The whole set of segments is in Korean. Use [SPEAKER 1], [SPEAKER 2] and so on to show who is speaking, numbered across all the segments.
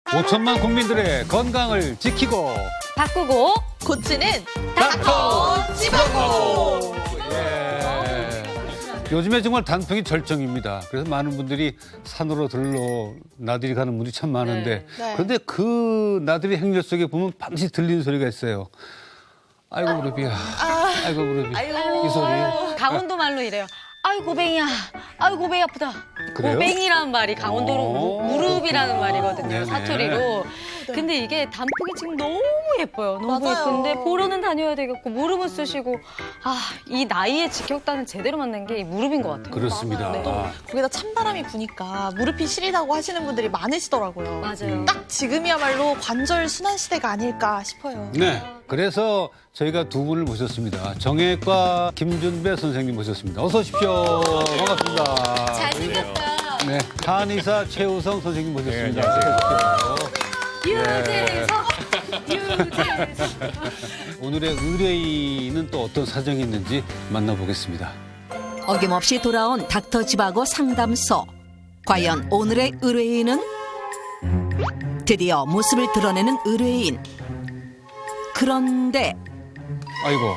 [SPEAKER 1] (5천만) 국민들의 건강을 지키고
[SPEAKER 2] 바꾸고
[SPEAKER 3] 고치는
[SPEAKER 2] 닥터
[SPEAKER 3] 집어고.
[SPEAKER 1] 예. 요즘에 정말 단풍이 절정입니다. 그래서 많은 분들이 산으로 들러 나들이 가는 분들이 참 많은데
[SPEAKER 3] 네.
[SPEAKER 1] 그런데 그 나들이 행렬 속에 보면 밤새 들리는 소리가 있어요. 아이고 무릎이야. 아이고 무릎이. 이 소리.
[SPEAKER 2] 강원도 말로 이래요. 아이 고뱅이야. 아이 고뱅이 아프다.
[SPEAKER 1] 그래요?
[SPEAKER 2] 고뱅이라는 말이 강원도로
[SPEAKER 1] 오.
[SPEAKER 2] 무릎이라는 말이거든요.
[SPEAKER 1] 네네.
[SPEAKER 2] 사투리로. 근데 이게 단풍이 지금 너무 예뻐요. 너무
[SPEAKER 3] 맞아요.
[SPEAKER 2] 예쁜데 보러는 다녀야 되겠고 무릎은 쓰시고 이 나이에 직격탄을 제대로 맞는 게 이 무릎인 것 같아요.
[SPEAKER 1] 그렇습니다.
[SPEAKER 2] 네.
[SPEAKER 3] 거기다 찬바람이 부니까 무릎이 시리다고 하시는 분들이 많으시더라고요.
[SPEAKER 2] 맞아요.
[SPEAKER 3] 딱 지금이야말로 관절 순환 시대가 아닐까 싶어요.
[SPEAKER 1] 네. 그래서 저희가 두 분을 모셨습니다. 정형외과 김준배 선생님 모셨습니다. 어서 오십시오. 반갑습니다.
[SPEAKER 2] 잘생겼다.
[SPEAKER 1] 네. 한의사 최우성 선생님 모셨습니다.
[SPEAKER 4] 네, 안녕하세요.
[SPEAKER 2] 유재석. 유재석.
[SPEAKER 1] 오늘의 의뢰인은 또 어떤 사정이 있는지 만나보겠습니다.
[SPEAKER 5] 어김없이 돌아온 닥터 집하고 상담소. 과연 오늘의 의뢰인은? 드디어 모습을 드러내는 의뢰인. 그런데
[SPEAKER 1] 아이고.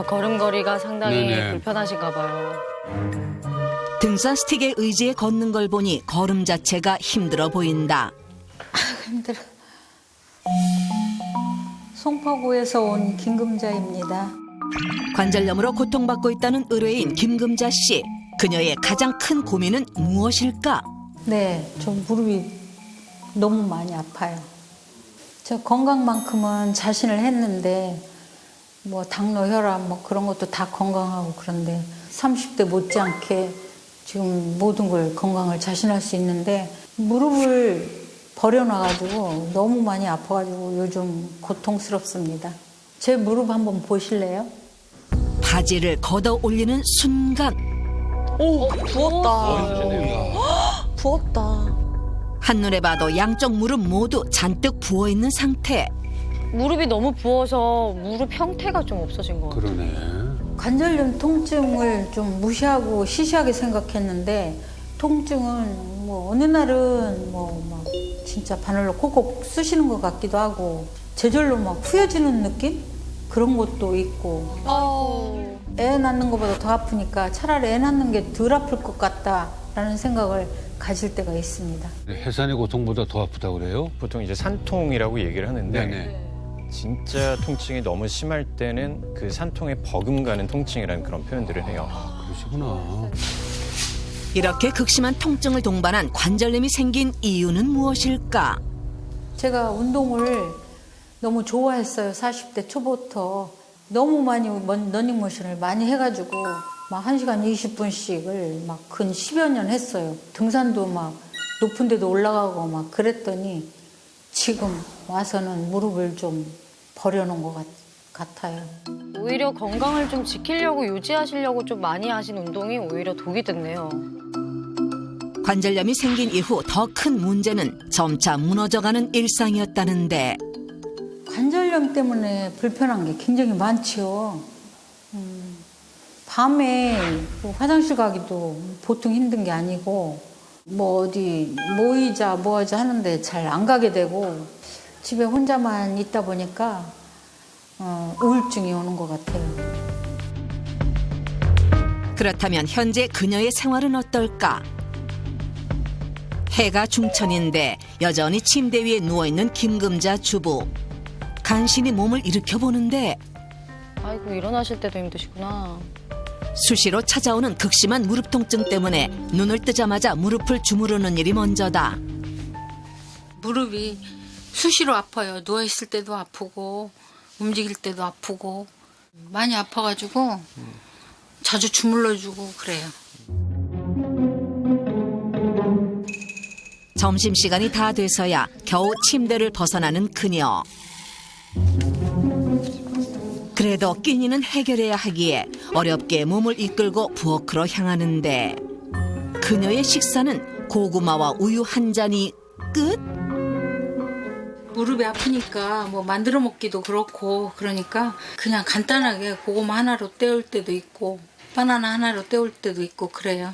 [SPEAKER 2] 걸음걸이가 상당히
[SPEAKER 1] 네네.
[SPEAKER 2] 불편하신가 봐요.
[SPEAKER 5] 등산 스틱에 의지해 걷는 걸 보니 걸음 자체가 힘들어 보인다.
[SPEAKER 6] 힘들어. 송파구에서 온 김금자입니다.
[SPEAKER 5] 관절염으로 고통받고 있다는 의뢰인 김금자 씨. 그녀의 가장 큰 고민은 무엇일까?
[SPEAKER 6] 네, 저 무릎이 너무 많이 아파요. 저 건강만큼은 자신을 했는데 뭐 당뇨, 혈압 뭐 그런 것도 다 건강하고 그런데 30대 못지않게 지금 모든 걸 건강을 자신할 수 있는데 무릎을 버려놔가지고 너무 많이 아파가지고 요즘 고통스럽습니다. 제 무릎 한번 보실래요?
[SPEAKER 5] 바지를 걷어 올리는 순간
[SPEAKER 3] 오, 부었다. 부었다.
[SPEAKER 5] 한눈에 봐도 양쪽 무릎 모두 잔뜩 부어있는 상태.
[SPEAKER 2] 무릎이 너무 부어서 무릎 형태가 좀 없어진 것 같아요.
[SPEAKER 1] 그러네.
[SPEAKER 6] 관절염 통증을 좀 무시하고 시시하게 생각했는데 통증은 뭐 어느 날은 뭐 막 진짜 바늘로 콕콕 쑤시는 것 같기도 하고 제절로 막 후여지는 느낌? 그런 것도 있고 애 낳는 것보다 더 아프니까 차라리 애 낳는 게 덜 아플 것 같다라는 생각을 가질 때가 있습니다.
[SPEAKER 1] 해산의 고통보다 더 아프다고 그래요?
[SPEAKER 4] 보통 이제 산통이라고 얘기를 하는데
[SPEAKER 1] 네네.
[SPEAKER 4] 진짜 통증이 너무 심할 때는 그 산통에 버금가는 통증이라는 그런 표현들을 해요.
[SPEAKER 1] 그러시구나.
[SPEAKER 5] 이렇게 극심한 통증을 동반한 관절염이 생긴 이유는 무엇일까?
[SPEAKER 6] 제가 운동을 너무 좋아했어요. 40대 초부터. 너무 많이 러닝머신을 많이 해가지고 막 1시간 20분씩을 막 근 10여 년 했어요. 등산도 막 높은 데도 올라가고 막 그랬더니 지금 와서는 무릎을 좀 버려놓은 것 같아요.
[SPEAKER 2] 오히려 건강을 좀 지키려고 유지하시려고 좀 많이 하신 운동이 오히려 독이 됐네요.
[SPEAKER 5] 관절염이 생긴 이후 더 큰 문제는 점차 무너져가는 일상이었다는데
[SPEAKER 6] 관절염 때문에 불편한 게 굉장히 많지요. 밤에 뭐 화장실 가기도 보통 힘든 게 아니고 뭐 어디 모이자 뭐하자 하는데 잘 안 가게 되고 집에 혼자만 있다 보니까 우울증이 오는 것 같아요.
[SPEAKER 5] 그렇다면 현재 그녀의 생활은 어떨까? 해가 중천인데 여전히 침대 위에 누워있는 김금자 주부. 간신히 몸을 일으켜보는데
[SPEAKER 2] 아이고 일어나실 때도 힘드시구나.
[SPEAKER 5] 수시로 찾아오는 극심한 무릎 통증 때문에 눈을 뜨자마자 무릎을 주무르는 일이 먼저다.
[SPEAKER 7] 무릎이 수시로 아파요. 누워있을 때도 아프고 움직일 때도 아프고 많이 아파가지고 자주 주물러주고 그래요.
[SPEAKER 5] 점심시간이 다 돼서야 겨우 침대를 벗어나는 그녀. 그래도 끼니는 해결해야 하기에 어렵게 몸을 이끌고 부엌으로 향하는데 그녀의 식사는 고구마와 우유 한 잔이 끝?
[SPEAKER 7] 무릎이 아프니까 뭐 만들어 먹기도 그렇고 그러니까 그냥 간단하게 고구마 하나로 때울 때도 있고 바나나 하나로 때울 때도 있고 그래요.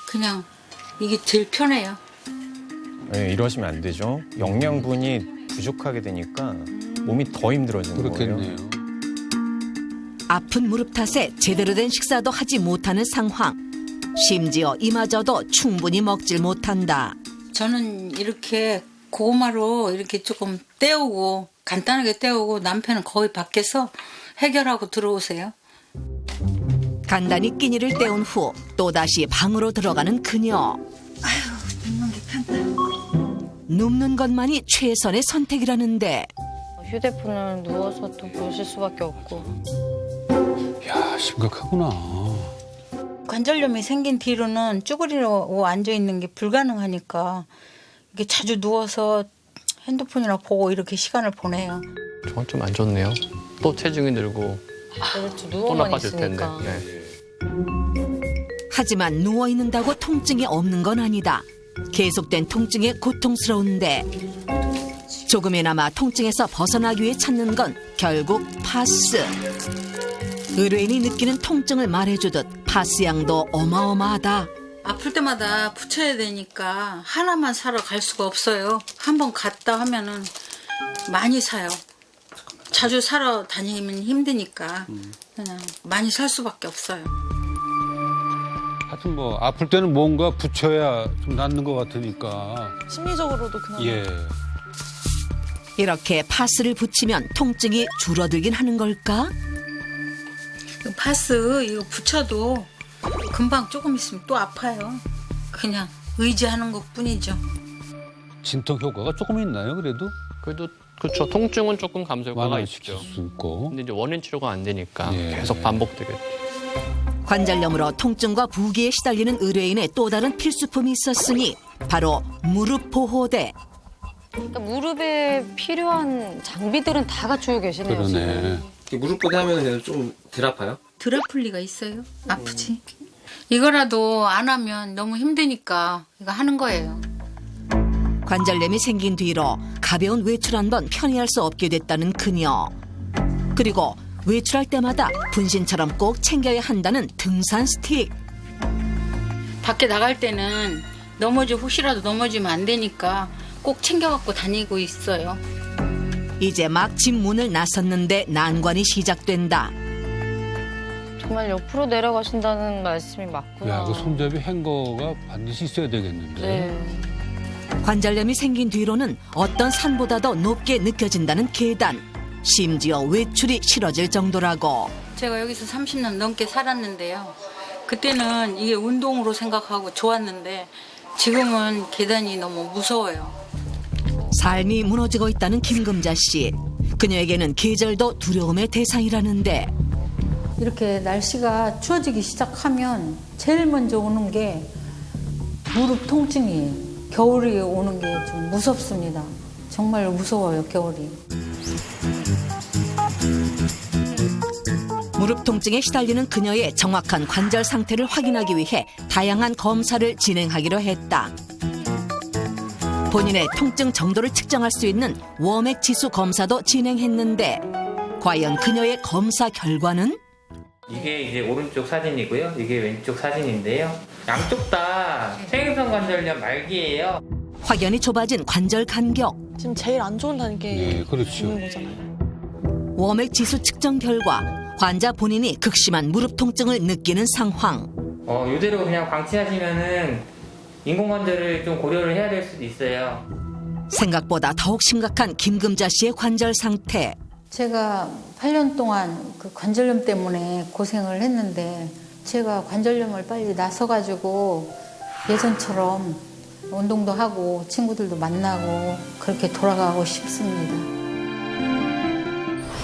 [SPEAKER 7] 그냥 이게 제일 편해요.
[SPEAKER 4] 네, 이러시면 안 되죠. 영양분이 부족하게 되니까 몸이 더 힘들어지는 거예요.
[SPEAKER 1] 그렇겠네요.
[SPEAKER 5] 아픈 무릎 탓에 제대로 된 식사도 하지 못하는 상황. 심지어 이마저도 충분히 먹질 못한다.
[SPEAKER 7] 저는 이렇게 고구마로 이렇게 조금 때우고 간단하게 때우고 남편은 거의 밖에서 해결하고 들어오세요.
[SPEAKER 5] 간단히 끼니를 때운 후 또다시 방으로 들어가는 그녀.
[SPEAKER 7] 눕는 게 편다.
[SPEAKER 5] 눕는 것만이 최선의 선택이라는데
[SPEAKER 2] 휴대폰을 누워서 또 보실 수밖에 없고.
[SPEAKER 1] 야, 심각하구나.
[SPEAKER 8] 관절염이 생긴 뒤로는 쭈그리고 앉아 있는 게 불가능하니까 이게 자주 누워서 핸드폰이나 보고 이렇게 시간을 보내요.
[SPEAKER 9] 저건 좀 안 좋네요. 또 체중이 늘고
[SPEAKER 2] 그렇죠.
[SPEAKER 9] 또
[SPEAKER 2] 누워만
[SPEAKER 9] 나빠질 텐데.
[SPEAKER 2] 있으니까.
[SPEAKER 9] 네.
[SPEAKER 5] 하지만 누워 있는다고 통증이 없는 건 아니다. 계속된 통증에 고통스러운데 조금이나마 통증에서 벗어나기 위해 찾는 건 결국 파스. 의뢰인이 느끼는 통증을 말해주듯 파스 양도 어마어마하다.
[SPEAKER 7] 아플 때마다 붙여야 되니까 하나만 사러 갈 수가 없어요. 한번 갔다 하면은 많이 사요. 자주 사러 다니면 힘드니까 그냥 많이 살 수밖에 없어요.
[SPEAKER 1] 하여튼 뭐 아플 때는 뭔가 붙여야 좀 낫는 것 같으니까.
[SPEAKER 3] 심리적으로도 그나마.
[SPEAKER 1] 예.
[SPEAKER 5] 이렇게 파스를 붙이면 통증이 줄어들긴 하는 걸까?
[SPEAKER 7] 파스 이거 붙여도 금방 조금 있으면 또 아파요. 그냥 의지하는 것뿐이죠.
[SPEAKER 1] 진통 효과가 조금 있나요, 그래도?
[SPEAKER 9] 그래도 그렇죠. 통증은 조금 감소 효과가
[SPEAKER 1] 완화시킬
[SPEAKER 9] 있죠.
[SPEAKER 1] 수 있고.
[SPEAKER 9] 근데 이제 원인 치료가 안 되니까
[SPEAKER 1] 예.
[SPEAKER 9] 계속 반복되겠죠.
[SPEAKER 5] 관절염으로 통증과 부기에 시달리는 의뢰인의 또 다른 필수품이 있었으니 바로 무릎 보호대.
[SPEAKER 2] 그러니까 무릎에 필요한 장비들은 다 갖추고 계시네요.
[SPEAKER 1] 그러네.
[SPEAKER 10] 무릎 보대 하면 좀 덜 아파요?
[SPEAKER 7] 덜 아플 리가 있어요? 아프지. 이거라도 안 하면 너무 힘드니까 이거 하는 거예요.
[SPEAKER 5] 관절염이 생긴 뒤로 가벼운 외출 한 번 편히 할 수 없게 됐다는 그녀. 그리고 외출할 때마다 분신처럼 꼭 챙겨야 한다는 등산 스틱.
[SPEAKER 7] 밖에 나갈 때는 혹시라도 넘어지면 안 되니까 꼭 챙겨갖고 다니고 있어요.
[SPEAKER 5] 이제 막 집 문을 나섰는데 난관이 시작된다.
[SPEAKER 2] 정말 옆으로 내려가신다는 말씀이 맞구나.
[SPEAKER 1] 야, 그 손잡이 행거가 반드시 있어야 되겠는데.
[SPEAKER 2] 네.
[SPEAKER 5] 관절염이 생긴 뒤로는 어떤 산보다도 높게 느껴진다는 계단. 심지어 외출이 싫어질 정도라고.
[SPEAKER 7] 제가 여기서 30년 넘게 살았는데요. 그때는 이게 운동으로 생각하고 좋았는데 지금은 계단이 너무 무서워요.
[SPEAKER 5] 삶이 무너지고 있다는 김금자 씨. 그녀에게는 계절도 두려움의 대상이라는데
[SPEAKER 6] 이렇게 날씨가 추워지기 시작하면 제일 먼저 오는 게 무릎 통증이에요. 겨울이 오는 게 좀 무섭습니다. 정말 무서워요, 겨울이.
[SPEAKER 5] 무릎 통증에 시달리는 그녀의 정확한 관절 상태를 확인하기 위해 다양한 검사를 진행하기로 했다. 본인의 통증 정도를 측정할 수 있는 워맥 지수 검사도 진행했는데 과연 그녀의 검사 결과는?
[SPEAKER 11] 이게 이제 오른쪽 사진이고요. 이게 왼쪽 사진인데요. 양쪽 다 퇴행성 관절염 말기예요.
[SPEAKER 5] 확연히 좁아진 관절 간격.
[SPEAKER 3] 지금 제일 안 좋은 단계에
[SPEAKER 1] 네, 그렇죠.
[SPEAKER 3] 있는 거잖아요.
[SPEAKER 5] 워맥 지수 측정 결과 환자 본인이 극심한 무릎 통증을 느끼는 상황.
[SPEAKER 11] 이대로 그냥 방치하시면은 인공관절을 좀 고려를 해야 될 수도 있어요.
[SPEAKER 5] 생각보다 더욱 심각한 김금자 씨의 관절 상태.
[SPEAKER 6] 제가 8년 동안 그 관절염 때문에 고생을 했는데 제가 관절염을 빨리 나서가지고 예전처럼 운동도 하고 친구들도 만나고 그렇게 돌아가고 싶습니다.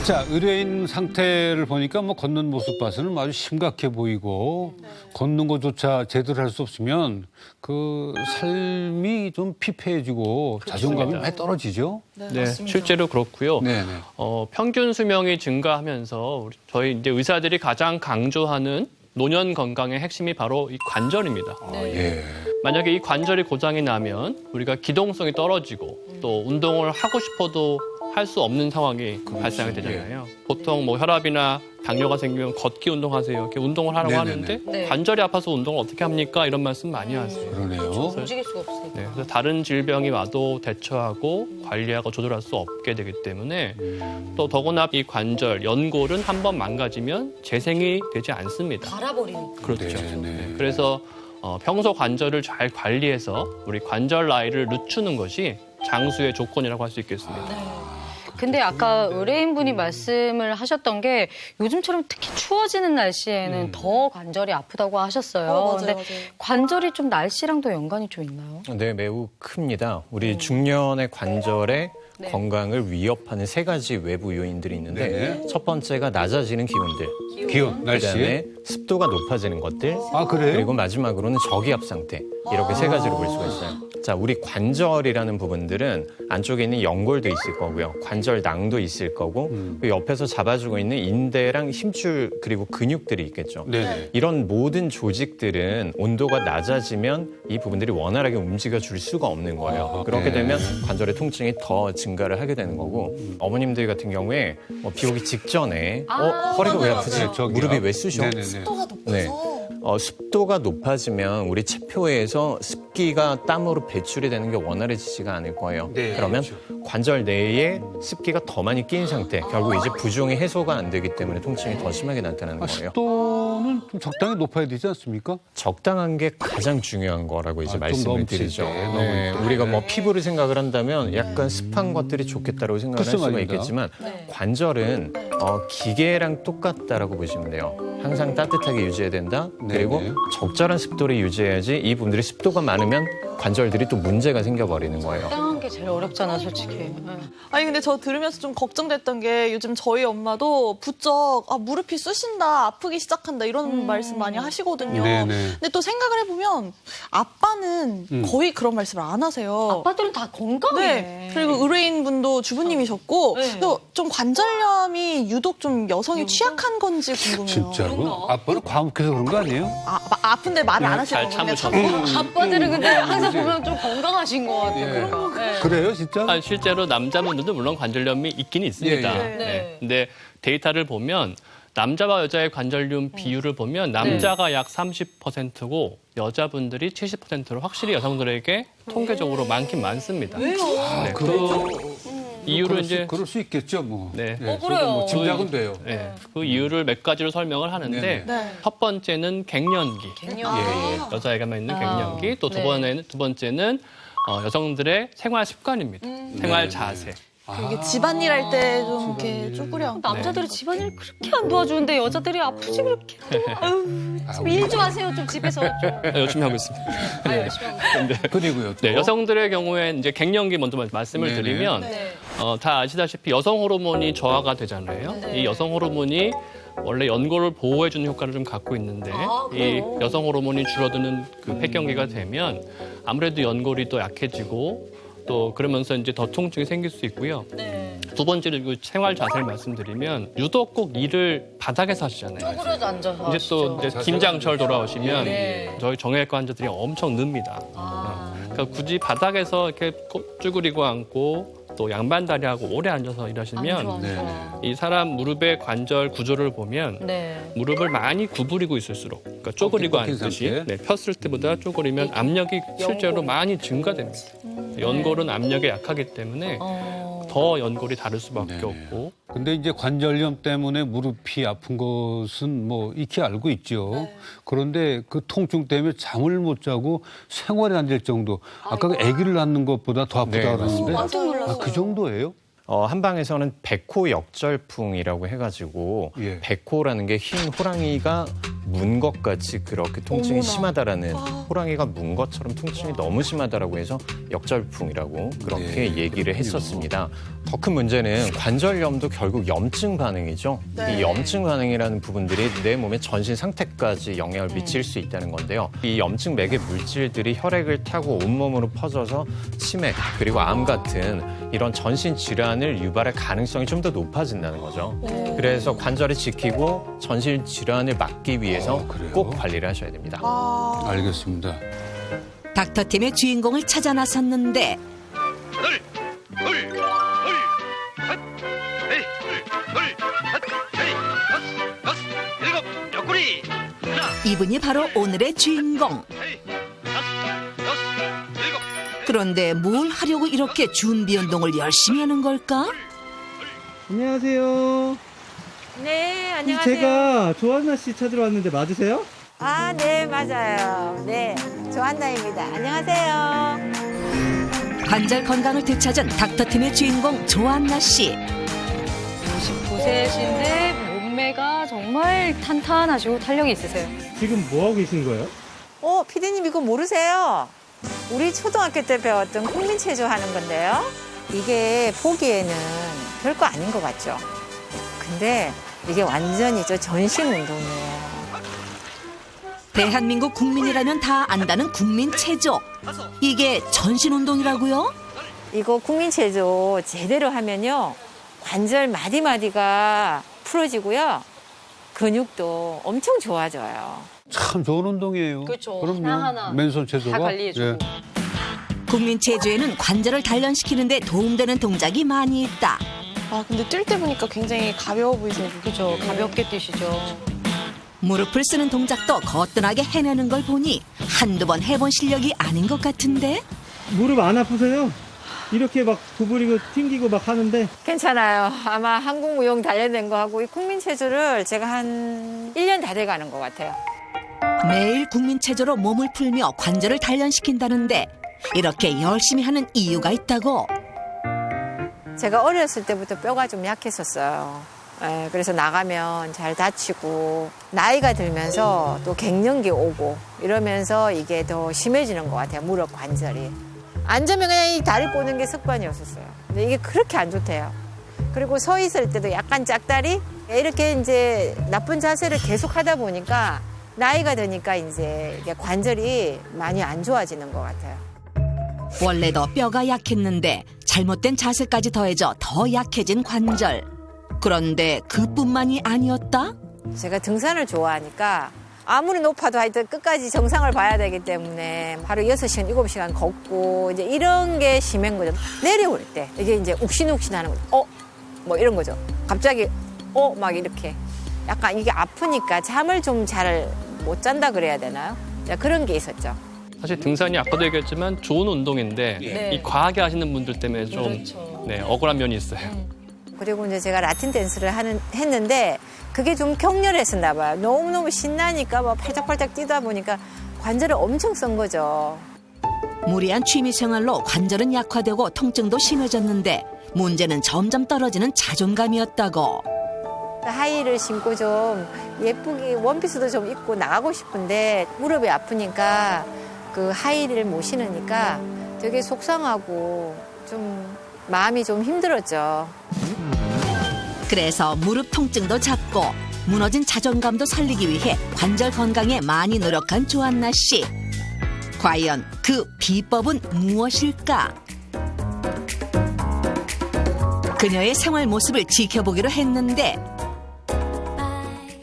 [SPEAKER 1] 자, 의뢰인 상태를 보니까 뭐 걷는 모습 봐서는 아주 심각해 보이고 걷는 것조차 제대로 할 수 없으면 그 삶이 좀 피폐해지고 자존감이 많이 떨어지죠.
[SPEAKER 9] 네, 실제로 그렇고요.
[SPEAKER 1] 네네.
[SPEAKER 9] 평균 수명이 증가하면서 저희 이제 의사들이 가장 강조하는 노년 건강의 핵심이 바로 이 관절입니다.
[SPEAKER 1] 예.
[SPEAKER 9] 만약에 이 관절이 고장이 나면 우리가 기동성이 떨어지고 또 운동을 하고 싶어도 할 수 없는 상황이 발생하게 되잖아요. 보통 뭐 혈압이나 당뇨가 생기면 걷기 운동하세요. 이렇게 운동을 하라고
[SPEAKER 1] 네네네.
[SPEAKER 9] 하는데
[SPEAKER 2] 네.
[SPEAKER 9] 관절이 아파서 운동을 어떻게 합니까? 이런 말씀 많이 하세요.
[SPEAKER 1] 그러네요.
[SPEAKER 2] 움직일 수가 없으니까.
[SPEAKER 9] 네, 그래서 다른 질병이 와도 대처하고 관리하고 조절할 수 없게 되기 때문에 또 더구나 이 관절, 연골은 한번 망가지면 재생이 되지 않습니다.
[SPEAKER 2] 갈아버리니까.
[SPEAKER 9] 그렇죠.
[SPEAKER 1] 네.
[SPEAKER 9] 그래서 평소 관절을 잘 관리해서 우리 관절 나이를 늦추는 것이 장수의 조건이라고 할 수 있겠습니다.
[SPEAKER 2] 근데 아까 의뢰인분이 말씀을 하셨던 게 요즘처럼 특히 추워지는 날씨에는 더 관절이 아프다고 하셨어요.
[SPEAKER 3] 맞아요,
[SPEAKER 2] 근데
[SPEAKER 3] 맞아요.
[SPEAKER 2] 관절이 좀 날씨랑도 연관이 좀 있나요?
[SPEAKER 4] 네, 매우 큽니다. 우리 중년의 관절의
[SPEAKER 2] 네.
[SPEAKER 4] 건강을 위협하는 3가지 외부 요인들이 있는데
[SPEAKER 1] 네.
[SPEAKER 4] 첫 번째가 낮아지는 기온들,
[SPEAKER 1] 기온, 날씨.
[SPEAKER 4] 그다음에 습도가 높아지는 것들,
[SPEAKER 1] 아, 그래요?
[SPEAKER 4] 그리고 마지막으로는 저기압 상태. 이렇게 3가지로 볼 수가 있어요. 자, 우리 관절이라는 부분들은 안쪽에 있는 연골도 있을 거고요. 관절낭도 있을 거고 그 옆에서 잡아주고 있는 인대랑 힘줄 그리고 근육들이 있겠죠.
[SPEAKER 1] 네네.
[SPEAKER 4] 이런 모든 조직들은 온도가 낮아지면 이 부분들이 원활하게 움직여 줄 수가 없는 거예요. 그렇게 되면 관절의 통증이 더 증가를 하게 되는 거고 어머님들 같은 경우에 비 오기 직전에 허리가 왜 아프지?
[SPEAKER 1] 네, 저기요.
[SPEAKER 4] 무릎이 왜 쑤셔?
[SPEAKER 1] 네네네.
[SPEAKER 3] 습도가 높아서.
[SPEAKER 4] 네. 습도가 높아지면 우리 체표에서 습기가 땀으로 배출이 되는 게 원활해지지가 않을 거예요.
[SPEAKER 1] 네,
[SPEAKER 4] 그러면
[SPEAKER 1] 그렇죠.
[SPEAKER 4] 관절 내에 습기가 더 많이 끼인 상태, 결국 이제 부종이 해소가 안 되기 때문에 통증이 더 심하게 나타나는 거예요.
[SPEAKER 1] 습도는 좀 적당히 높아야 되지 않습니까?
[SPEAKER 4] 적당한 게 가장 중요한 거라고 이제
[SPEAKER 1] 좀
[SPEAKER 4] 말씀을
[SPEAKER 1] 넘칠
[SPEAKER 4] 드리죠.
[SPEAKER 1] 때,
[SPEAKER 4] 네,
[SPEAKER 1] 넘을 때.
[SPEAKER 4] 우리가 뭐 피부를 생각을 한다면 약간 습한 것들이 좋겠다라고 생각을 할
[SPEAKER 1] 글쎄
[SPEAKER 4] 수가
[SPEAKER 1] 말입니다.
[SPEAKER 4] 있겠지만 관절은 기계랑 똑같다라고 보시면 돼요. 항상 따뜻하게 유지해야 된다. 그리고
[SPEAKER 1] 네네.
[SPEAKER 4] 적절한 습도를 유지해야지 이 부분들이 습도가 많으면 관절들이 또 문제가 생겨버리는 거예요.
[SPEAKER 2] 적당한 게 제일 어렵잖아, 솔직히. 네.
[SPEAKER 3] 아니 근데 저 들으면서 좀 걱정됐던 게 요즘 저희 엄마도 부쩍 무릎이 쑤신다, 아프기 시작한다 이런 말씀 많이 하시거든요.
[SPEAKER 1] 네네.
[SPEAKER 3] 근데 또 생각을 해보면 아빠는 거의 그런 말씀을 안 하세요.
[SPEAKER 2] 아빠들은 다 건강해.
[SPEAKER 3] 네. 그리고 의뢰인분도 주부님이셨고
[SPEAKER 2] 네.
[SPEAKER 3] 또 좀 관절염이 유독 좀 여성이 취약한 건지 궁금해요.
[SPEAKER 1] 진짜로? 아빠는 과묵해서 그런 거 아니에요?
[SPEAKER 3] 아픈데 말을 안
[SPEAKER 9] 잘
[SPEAKER 3] 하시는 거군요.
[SPEAKER 9] 참으셔서.
[SPEAKER 2] 아빠들은 근데 항상 보면 좀 건강하신 것 같아요.
[SPEAKER 1] 예.
[SPEAKER 2] 그러니까. 네.
[SPEAKER 1] 그래요, 진짜?
[SPEAKER 9] 아, 실제로 남자분들도 물론 관절염이 있긴 있습니다.
[SPEAKER 1] 예,
[SPEAKER 2] 예.
[SPEAKER 9] 네. 근데 데이터를 보면 남자와 여자의 관절염 비율을 보면 남자가 약 30%고 여자분들이 70%로 확실히 여성들에게 통계적으로 많긴 많습니다. 왜요? 네, 그 이유를 이제
[SPEAKER 1] 그럴 수 있겠죠, 뭐.
[SPEAKER 9] 네.
[SPEAKER 1] 저도
[SPEAKER 2] 그래요.
[SPEAKER 1] 뭐 짐작은 돼요.
[SPEAKER 9] 네, 그 이유를 몇 가지로 설명을 하는데
[SPEAKER 1] 네네.
[SPEAKER 3] 네.
[SPEAKER 9] 첫 번째는 갱년기. 여자에게만 있는 갱년기. 또
[SPEAKER 2] 네.
[SPEAKER 9] 두 번째는 여성들의 생활 습관입니다. 생활 자세.
[SPEAKER 3] 이게 집안일 할 때 좀 이렇게 쭈그려.
[SPEAKER 2] 남자들이 집안일 그렇게 안 도와주는데 여자들이 아프지 그렇게. 일 좀 하세요, 좀 집에서. 좀.
[SPEAKER 9] 열심히 하고 있습니다.
[SPEAKER 2] 열심히 하고.
[SPEAKER 1] 그리고요. 또.
[SPEAKER 9] 네, 여성들의 경우엔 이제 갱년기 먼저 말씀을
[SPEAKER 1] 네네.
[SPEAKER 9] 드리면 다 아시다시피 여성 호르몬이 저하가 되잖아요. 이 여성 호르몬이 원래 연골을 보호해주는 효과를 좀 갖고 있는데 이 여성 호르몬이 줄어드는 그 폐경기가 되면 아무래도 연골이 또 약해지고 또 그러면서 이제 더 통증이 생길 수 있고요. 두 번째로 그 생활 자세를 말씀드리면 유독 꼭 일을 바닥에서 하시잖아요.
[SPEAKER 2] 쪼그려도 앉아서.
[SPEAKER 9] 이제 또 이제 김장철 돌아오시면
[SPEAKER 2] 네.
[SPEAKER 9] 저희 정형외과 환자들이 엄청 늡니다. 그러니까 굳이 바닥에서 이렇게 쭈그리고 앉고 또 양반다리하고 오래 앉아서 일하시면
[SPEAKER 1] 네.
[SPEAKER 9] 이 사람 무릎의 관절 구조를 보면
[SPEAKER 2] 네.
[SPEAKER 9] 무릎을 많이 구부리고 있을수록 그러니까 쪼그리고
[SPEAKER 1] 꺾인
[SPEAKER 9] 앉듯이
[SPEAKER 1] 상태.
[SPEAKER 9] 폈을 때보다 쪼그리면 압력이 실제로 많이 증가됩니다. 연골은 압력에 약하기 때문에 더 연골이 다를 수밖에
[SPEAKER 1] 네네.
[SPEAKER 9] 없고
[SPEAKER 1] 근데 이제 관절염 때문에 무릎이 아픈 것은 뭐 익히 알고 있죠. 그런데 그 통증 때문에 잠을 못 자고 생활이 안 될 정도. 아까 그 아기를 낳는 것보다 더 아프다고
[SPEAKER 4] 네,
[SPEAKER 1] 그랬는데
[SPEAKER 2] 깜짝 놀랐어요.
[SPEAKER 1] 그 정도예요?
[SPEAKER 4] 한방에서는 백호 역절풍이라고 해가지고
[SPEAKER 1] 예.
[SPEAKER 4] 백호라는 게 흰 호랑이가 문 것 같이 그렇게 통증이 심하다라는 호랑이가 문 것처럼 통증이 너무 심하다라고 해서 역절풍이라고 그렇게
[SPEAKER 1] 네,
[SPEAKER 4] 얘기를
[SPEAKER 1] 그렇군요.
[SPEAKER 4] 했었습니다. 더 큰 문제는 관절염도 결국 염증 반응이죠. 이 염증 반응이라는 부분들이 내 몸의 전신 상태까지 영향을 미칠 수 있다는 건데요. 이 염증 매개 물질들이 혈액을 타고 온몸으로 퍼져서 치매 그리고 암 같은 이런 전신 질환을 유발할 가능성이 좀 더 높아진다는 거죠. 그래서 관절을 지키고 전신 질환을 막기 위해서
[SPEAKER 1] 그래요?
[SPEAKER 4] 꼭 관리를 하셔야 됩니다.
[SPEAKER 1] 알겠습니다.
[SPEAKER 5] 닥터팀의 주인공을 찾아 나섰는데 이분이 바로 오늘의 주인공. 그런데 뭘 하려고 이렇게 준비 운동을 열심히 하는 걸까?
[SPEAKER 12] 안녕하세요.
[SPEAKER 13] 네, 안녕하세요.
[SPEAKER 12] 제가 조한나 씨 찾으러 왔는데 맞으세요?
[SPEAKER 13] 아, 네, 맞아요. 네, 조한나입니다. 안녕하세요.
[SPEAKER 5] 관절 건강을 되찾은 닥터팀의 주인공 조한나 씨.
[SPEAKER 2] 99세신데 몸매가 정말 탄탄하시고 탄력이 있으세요.
[SPEAKER 12] 지금 뭐 하고 계신 거예요?
[SPEAKER 13] 피디님 이거 모르세요? 우리 초등학교 때 배웠던 국민체조 하는 건데요. 이게 보기에는 별거 아닌 것 같죠? 근데 이게 완전히 전신 운동이에요.
[SPEAKER 5] 대한민국 국민이라면 다 안다는 국민체조. 이게 전신운동이라고요?
[SPEAKER 13] 이거 국민체조 제대로 하면요. 관절 마디마디가 풀어지고요. 근육도 엄청 좋아져요.
[SPEAKER 1] 참 좋은 운동이에요.
[SPEAKER 2] 그렇죠.
[SPEAKER 1] 그럼요.
[SPEAKER 2] 하나하나
[SPEAKER 1] 맨손 체조가.
[SPEAKER 2] 다 관리해주고.
[SPEAKER 5] 국민체조에는 관절을 단련시키는 데 도움되는 동작이 많이 있다.
[SPEAKER 3] 아, 근데 뛸 때 보니까 굉장히 가벼워 보이세요.
[SPEAKER 2] 그죠. 가볍게 뛰시죠.
[SPEAKER 5] 무릎을 쓰는 동작도 거뜬하게 해내는 걸 보니 한두 번 해본 실력이 아닌 것 같은데?
[SPEAKER 12] 무릎 안 아프세요? 이렇게 막 구부리고 튕기고 막 하는데
[SPEAKER 13] 괜찮아요. 아마 한국무용 단련된 거 하고 이 국민체조를 제가 한 1년 다 돼가는 것 같아요.
[SPEAKER 5] 매일 국민체조로 몸을 풀며 관절을 단련시킨다는데 이렇게 열심히 하는 이유가 있다고?
[SPEAKER 13] 제가 어렸을 때부터 뼈가 좀 약했었어요. 그래서 나가면 잘 다치고 나이가 들면서 또 갱년기 오고 이러면서 이게 더 심해지는 것 같아요. 무릎 관절이. 앉으면 그냥 이 다리 꼬는 게 습관이었었어요. 근데 이게 그렇게 안 좋대요. 그리고 서 있을 때도 약간 짝다리? 이렇게 이제 나쁜 자세를 계속 하다 보니까 나이가 드니까 이제 이게 관절이 많이 안 좋아지는 것 같아요.
[SPEAKER 5] 원래도 뼈가 약했는데 잘못된 자세까지 더해져 더 약해진 관절. 그런데 그뿐만이 아니었다?
[SPEAKER 13] 제가 등산을 좋아하니까 아무리 높아도 하여튼 끝까지 정상을 봐야 되기 때문에 하루 6시간, 7시간 걷고 이제 이런 게 심한 거죠. 내려올 때 이게 이제 욱신욱신 하는 거죠. 뭐 이런 거죠. 갑자기 막 이렇게 약간 이게 아프니까 잠을 좀 잘 못 잔다 그래야 되나요? 그런 게 있었죠.
[SPEAKER 9] 사실 등산이 아까도 얘기했지만 좋은 운동인데
[SPEAKER 2] 네.
[SPEAKER 9] 이 과하게 하시는 분들 때문에 좀
[SPEAKER 2] 그렇죠.
[SPEAKER 9] 네, 억울한 면이 있어요.
[SPEAKER 13] 그리고 이제 제가 라틴 댄스를 했는데 그게 좀 격렬했었나 봐요. 너무너무 신나니까 막 팔짝팔짝 뛰다 보니까 관절을 엄청 쓴 거죠.
[SPEAKER 5] 무리한 취미생활로 관절은 약화되고 통증도 심해졌는데 문제는 점점 떨어지는 자존감이었다고.
[SPEAKER 13] 하이힐을 신고 좀 예쁘게 원피스도 좀 입고 나가고 싶은데 무릎이 아프니까 그 하이힐을 못 신으니까 되게 속상하고 좀 마음이 좀 힘들었죠.
[SPEAKER 5] 그래서 무릎 통증도 잡고 무너진 자존감도 살리기 위해 관절 건강에 많이 노력한 조한나 씨. 과연 그 비법은 무엇일까? 그녀의 생활 모습을 지켜보기로 했는데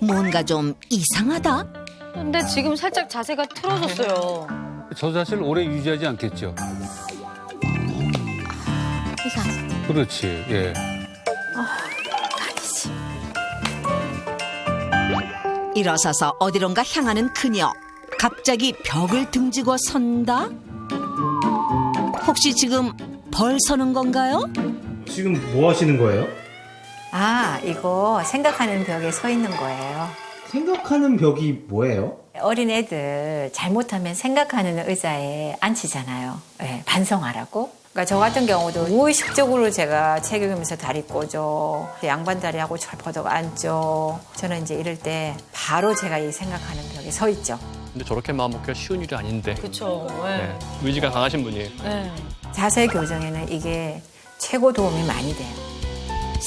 [SPEAKER 5] 뭔가 좀 이상하다?
[SPEAKER 2] 근데 지금 살짝 자세가 틀어졌어요.
[SPEAKER 1] 저 자세를 오래 유지하지 않겠죠? 그렇지. 예.
[SPEAKER 5] 일어서서 어디론가 향하는 그녀. 갑자기 벽을 등지고 선다? 혹시 지금 벌 서는 건가요?
[SPEAKER 12] 지금 뭐 하시는 거예요?
[SPEAKER 13] 이거 생각하는 벽에 서 있는 거예요.
[SPEAKER 12] 생각하는 벽이 뭐예요?
[SPEAKER 13] 어린 애들 잘못하면 생각하는 의자에 앉히잖아요. 반성하라고. 그러니까 저 같은 경우도 무의식적으로 제가 책 읽으면서 다리 꼬죠. 양반 다리하고 철퍼덕 앉죠. 저는 이제 이럴 때 바로 제가 이 생각하는 벽에 서 있죠.
[SPEAKER 9] 근데 저렇게 마음먹기가 쉬운 일이 아닌데
[SPEAKER 2] 그렇죠.
[SPEAKER 9] 네, 의지가 강하신 분이에요.
[SPEAKER 13] 자세 교정에는 이게 최고 도움이 많이 돼요.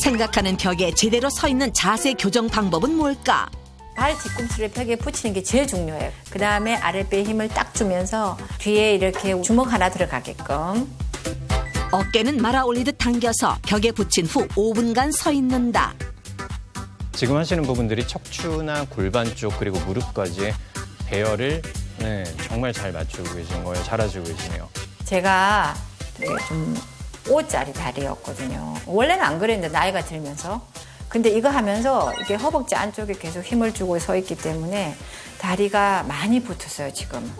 [SPEAKER 5] 생각하는 벽에 제대로 서 있는 자세 교정 방법은 뭘까?
[SPEAKER 13] 발 뒤꿈치를 벽에 붙이는 게 제일 중요해요. 그 다음에 아랫배에 힘을 딱 주면서 뒤에 이렇게 주먹 하나 들어가게끔.
[SPEAKER 5] 어깨는 말아 올리듯 당겨서 벽에 붙인 후 5분간 서 있는다.
[SPEAKER 4] 지금 하시는 부분들이 척추나 골반 쪽 그리고 무릎까지 배열을 정말 잘 맞추고 계신 거예요. 잘하시고 계시네요.
[SPEAKER 13] 제가 되게 좀 5짜리 다리였거든요. 원래는 안 그랬는데 나이가 들면서. 근데 이거 하면서 이게 허벅지 안쪽에 계속 힘을 주고 서 있기 때문에 다리가 많이 붙었어요, 지금.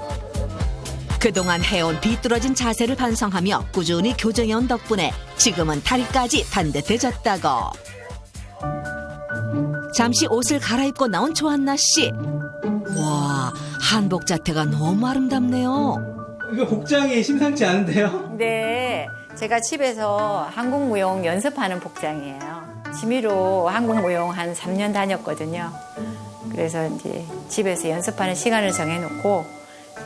[SPEAKER 5] 그동안 해온 비뚤어진 자세를 반성하며 꾸준히 교정해온 덕분에 지금은 다리까지 단듯해졌다고. 잠시 옷을 갈아입고 나온 조한나 씨. 와, 한복 자태가 너무 아름답네요.
[SPEAKER 12] 이거 복장이 심상치 않은데요?
[SPEAKER 13] 네, 제가 집에서 한국무용 연습하는 복장이에요. 취미로 한국무용 한 3년 다녔거든요. 그래서 이제 집에서 연습하는 시간을 정해놓고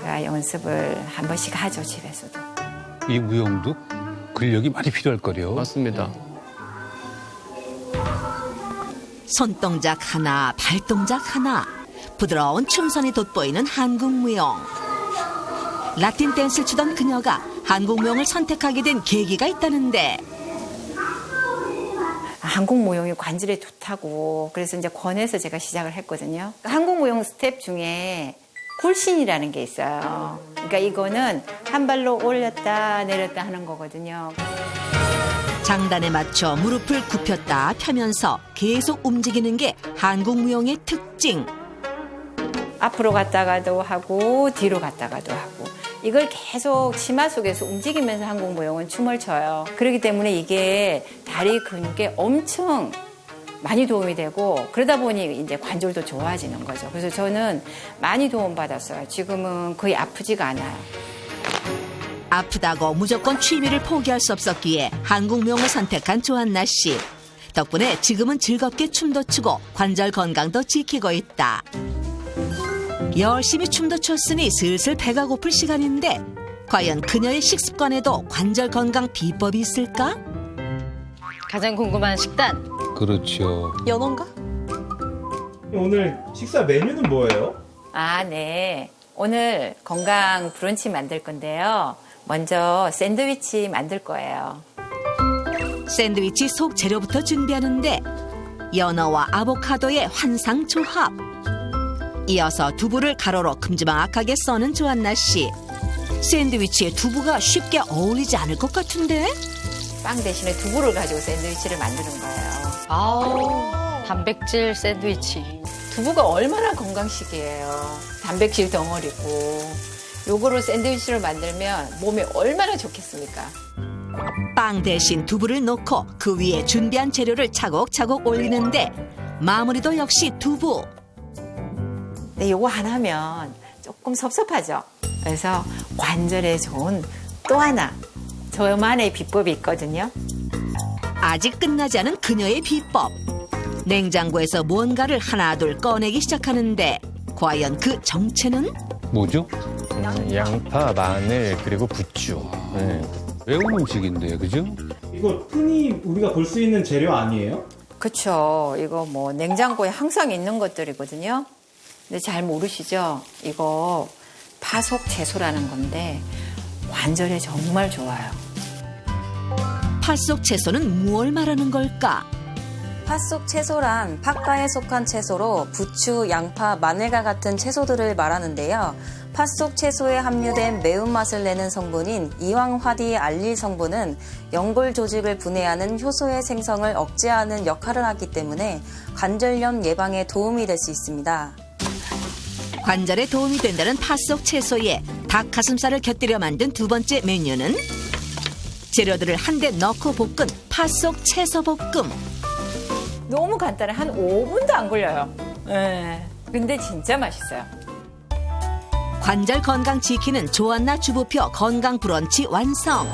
[SPEAKER 13] 제가 연습을 한 번씩 하죠, 집에서도.
[SPEAKER 1] 이 무용도 근력이 많이 필요할 거래요.
[SPEAKER 9] 맞습니다.
[SPEAKER 5] 손동작 하나, 발동작 하나. 부드러운 춤선이 돋보이는 한국무용. 라틴 댄스를 추던 그녀가 한국무용을 선택하게 된 계기가 있다는데.
[SPEAKER 13] 한국무용이 관절에 좋다고 그래서 이제 권해서 제가 시작을 했거든요. 한국무용 스텝 중에 굴신이라는 게 있어요. 그러니까 이거는 한 발로 올렸다 내렸다 하는 거거든요.
[SPEAKER 5] 장단에 맞춰 무릎을 굽혔다 펴면서 계속 움직이는 게 한국무용의 특징.
[SPEAKER 13] 앞으로 갔다가도 하고 뒤로 갔다가도 하고 이걸 계속 치마 속에서 움직이면서 한국무용은 춤을 춰요. 그렇기 때문에 이게 다리 근육에 엄청 많이 도움이 되고 그러다 보니 이제 관절도 좋아지는 거죠. 그래서 저는 많이 도움받았어요. 지금은 거의 아프지가 않아요.
[SPEAKER 5] 아프다고 무조건 취미를 포기할 수 없었기에 한국무용을 선택한 조한나 씨. 덕분에 지금은 즐겁게 춤도 추고 관절 건강도 지키고 있다. 열심히 춤도 췄으니 슬슬 배가 고플 시간인데 과연 그녀의 식습관에도 관절 건강 비법이 있을까?
[SPEAKER 2] 가장 궁금한 식단.
[SPEAKER 1] 그렇죠.
[SPEAKER 3] 연어인가?
[SPEAKER 12] 오늘 식사 메뉴는 뭐예요?
[SPEAKER 13] 아, 네. 오늘 건강 브런치 만들 건데요. 먼저 샌드위치 만들 거예요.
[SPEAKER 5] 샌드위치 속 재료부터 준비하는데 연어와 아보카도의 환상 조합. 이어서 두부를 가로로 큼지막하게 써는 조한나 씨. 샌드위치에 두부가 쉽게 어울리지 않을 것 같은데?
[SPEAKER 13] 빵 대신에 두부를 가지고 샌드위치를 만드는 거예요.
[SPEAKER 2] 아우, 단백질 샌드위치.
[SPEAKER 13] 두부가 얼마나 건강식이에요. 단백질 덩어리고. 요거로 샌드위치를 만들면 몸에 얼마나 좋겠습니까?
[SPEAKER 5] 빵 대신 두부를 넣고 그 위에 준비한 재료를 차곡차곡 올리는데 마무리도 역시 두부.
[SPEAKER 13] 근데 요거 하나면 조금 섭섭하죠. 그래서 관절에 좋은 또 하나 저만의 비법이 있거든요.
[SPEAKER 5] 아직 끝나지 않은 그녀의 비법. 냉장고에서 무언가를 하나둘 꺼내기 시작하는데 과연 그 정체는?
[SPEAKER 1] 뭐죠?
[SPEAKER 4] 양파, 마늘, 그리고 부추.
[SPEAKER 1] 매운 음식인데, 그죠?
[SPEAKER 12] 이거 흔히 우리가 볼 수 있는 재료 아니에요?
[SPEAKER 13] 그렇죠. 이거 뭐 냉장고에 항상 있는 것들이거든요. 근데 잘 모르시죠? 이거 파속 채소라는 건데 관절에 정말 좋아요.
[SPEAKER 5] 팥속 채소는 무엇을 말하는 걸까?
[SPEAKER 14] 팥속 채소란 팥과에 속한 채소로 부추, 양파, 마늘과 같은 채소들을 말하는데요. 팥속 채소에 함유된 매운맛을 내는 성분인 이황화디 알릴 성분은 연골 조직을 분해하는 효소의 생성을 억제하는 역할을 하기 때문에 관절염 예방에 도움이 될 수 있습니다.
[SPEAKER 5] 관절에 도움이 된다는 팥속 채소에 닭 가슴살을 곁들여 만든 두 번째 메뉴는 재료들을 한데 넣고 볶은 팥속 채소 볶음.
[SPEAKER 13] 너무 간단해. 한 5분도 안 걸려요. 네. 근데 진짜 맛있어요.
[SPEAKER 5] 관절 건강 지키는 조한나 주부표 건강 브런치 완성.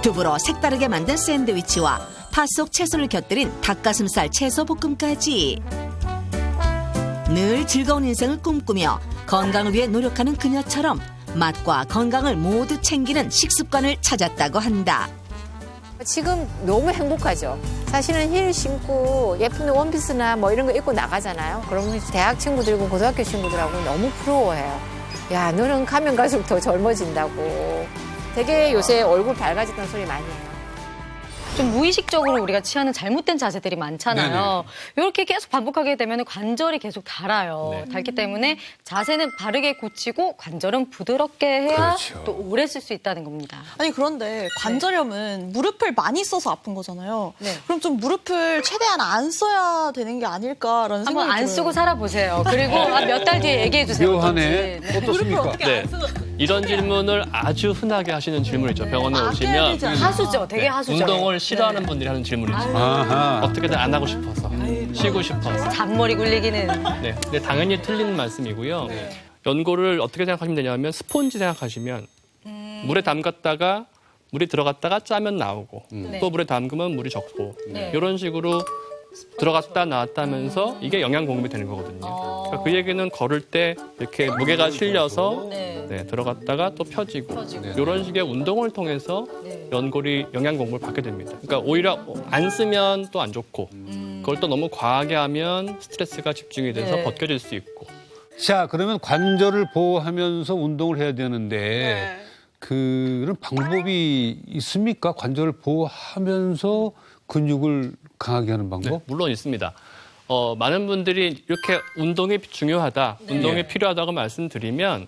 [SPEAKER 5] 두부로 색다르게 만든 샌드위치와 팥속 채소를 곁들인 닭가슴살 채소 볶음까지. 늘 즐거운 인생을 꿈꾸며 건강을 위해 노력하는 그녀처럼 맛과 건강을 모두 챙기는 식습관을 찾았다고 한다.
[SPEAKER 13] 지금 너무 행복하죠. 사실은 힐 신고 예쁜 원피스나 뭐 이런 거 입고 나가잖아요. 그러면 대학 친구들이고 고등학교 친구들하고 너무 부러워해요. 야, 너는 가면 갈수록 더 젊어진다고. 되게 요새 얼굴 밝아졌다는 소리 많이 해요.
[SPEAKER 2] 좀 무의식적으로 우리가 취하는 잘못된 자세들이 많잖아요. 이렇게 계속 반복하게 되면 관절이 계속 닳아요. 닳기 때문에 자세는 바르게 고치고 관절은 부드럽게 해야 또 오래 쓸 수 있다는 겁니다.
[SPEAKER 3] 아니 그런데 관절염은 무릎을 많이 써서 아픈 거잖아요. 그럼 좀 무릎을 최대한 안 써야 되는 게 아닐까라는 생각이
[SPEAKER 2] 한번 안
[SPEAKER 3] 들어요.
[SPEAKER 2] 쓰고 살아보세요. 그리고 몇 달 뒤에 얘기해 주세요.
[SPEAKER 1] 묘하네. 어떻습니까?
[SPEAKER 9] 이런 질문을 아주 흔하게 하시는 질문이죠. 병원에 오시면
[SPEAKER 2] 하수죠. 되게 하수죠.
[SPEAKER 9] 운동을 싫어하는 분들이 하는 질문이죠. 어떻게든 안 하고 싶어서, 쉬고 싶어서.
[SPEAKER 2] 잔머리 굴리기는.
[SPEAKER 9] 네, 근데 당연히 틀린 말씀이고요. 연골을 어떻게 생각하시면 되냐면 스폰지 생각하시면 물에 담갔다가 물이 들어갔다가 짜면 나오고 또 물에 담그면 물이 적고 이런 식으로 들어갔다 나왔다 하면서 이게 영양 공급이 되는 거거든요. 그러니까 그 얘기는 걸을 때 이렇게 무게가 실려서 들어갔다가 또 펴지고 이런 식의 운동을 통해서 연골이 영양 공급을 받게 됩니다. 그러니까 오히려 안 쓰면 또 안 좋고 그걸 또 너무 과하게 하면 스트레스가 집중이 돼서 벗겨질 수 있고.
[SPEAKER 1] 자, 그러면 관절을 보호하면서 운동을 해야 되는데 그런 방법이 있습니까? 관절을 보호하면서 근육을 강하게 하는 방법?
[SPEAKER 9] 네, 물론 있습니다. 많은 분들이 이렇게 운동이 중요하다, 운동이 필요하다고 말씀드리면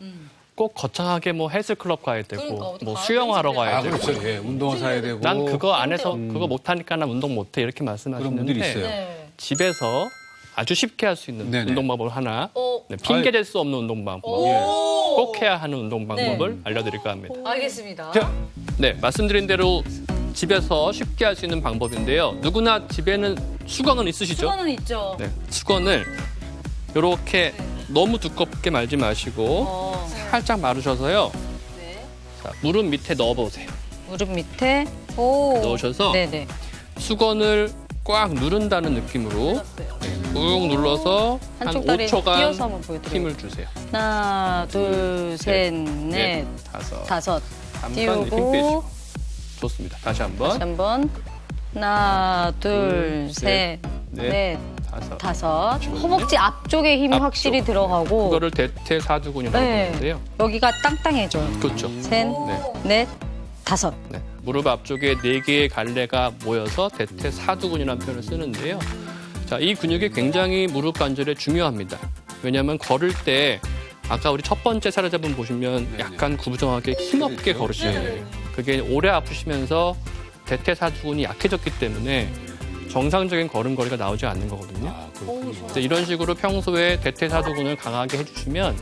[SPEAKER 9] 꼭 거창하게 뭐 헬스클럽 가야 되고 뭐 수영하러 가야 되고
[SPEAKER 1] 그렇죠. 운동화 사야 되고
[SPEAKER 9] 난 그거 안 해서 그거 못하니까 난 운동 못해 이렇게 말씀하시는데 집에서 아주 쉽게 할 수 있는 운동 방법을 하나 핑계 댈 수 없는 운동 방법 꼭 해야 하는 운동 방법을 알려드릴까 합니다.
[SPEAKER 2] 알겠습니다.
[SPEAKER 9] 네, 말씀드린 대로 집에서 쉽게 할 수 있는 방법인데요. 누구나 집에는 수건은 있으시죠?
[SPEAKER 2] 수건은 있죠.
[SPEAKER 9] 네, 수건을 이렇게 너무 두껍게 말지 마시고 살짝 마르셔서요. 자, 무릎 밑에 넣어보세요.
[SPEAKER 2] 무릎 밑에
[SPEAKER 9] 넣으셔서 수건을 꽉 누른다는 느낌으로 꾹 눌러서 한
[SPEAKER 2] 한쪽 다리 띄어서
[SPEAKER 9] 5초간
[SPEAKER 2] 한번 보여드려요.
[SPEAKER 9] 힘을 주세요.
[SPEAKER 2] 하나, 둘, 셋, 넷, 다섯.
[SPEAKER 9] 잠깐 힘
[SPEAKER 2] 띄우고
[SPEAKER 9] 빼시고. 좋습니다. 다시 한번.
[SPEAKER 2] 다시 한번. 하나, 둘, 셋, 넷, 다섯. 허벅지 앞쪽에 힘이 확실히 들어가고
[SPEAKER 9] 그거를 대퇴사두근이라고 하는데요.
[SPEAKER 2] 여기가 땅땅해져요.
[SPEAKER 9] 그렇죠.
[SPEAKER 2] 셋, 넷, 다섯.
[SPEAKER 9] 네. 무릎 앞쪽에 4개의 갈래가 모여서 대퇴사두근이라는 표현을 쓰는데요. 자, 이 근육이 굉장히 무릎 관절에 중요합니다. 왜냐하면 걸을 때 아까 우리 첫 번째 사례자분 보시면 약간 구부정하게 힘없게 걸으셔야 돼요. 그게 오래 아프시면서 대퇴사두근이 약해졌기 때문에 정상적인 걸음걸이가 나오지 않는 거거든요. 그래서 이런 식으로 평소에 대퇴사두근을 강하게 해주시면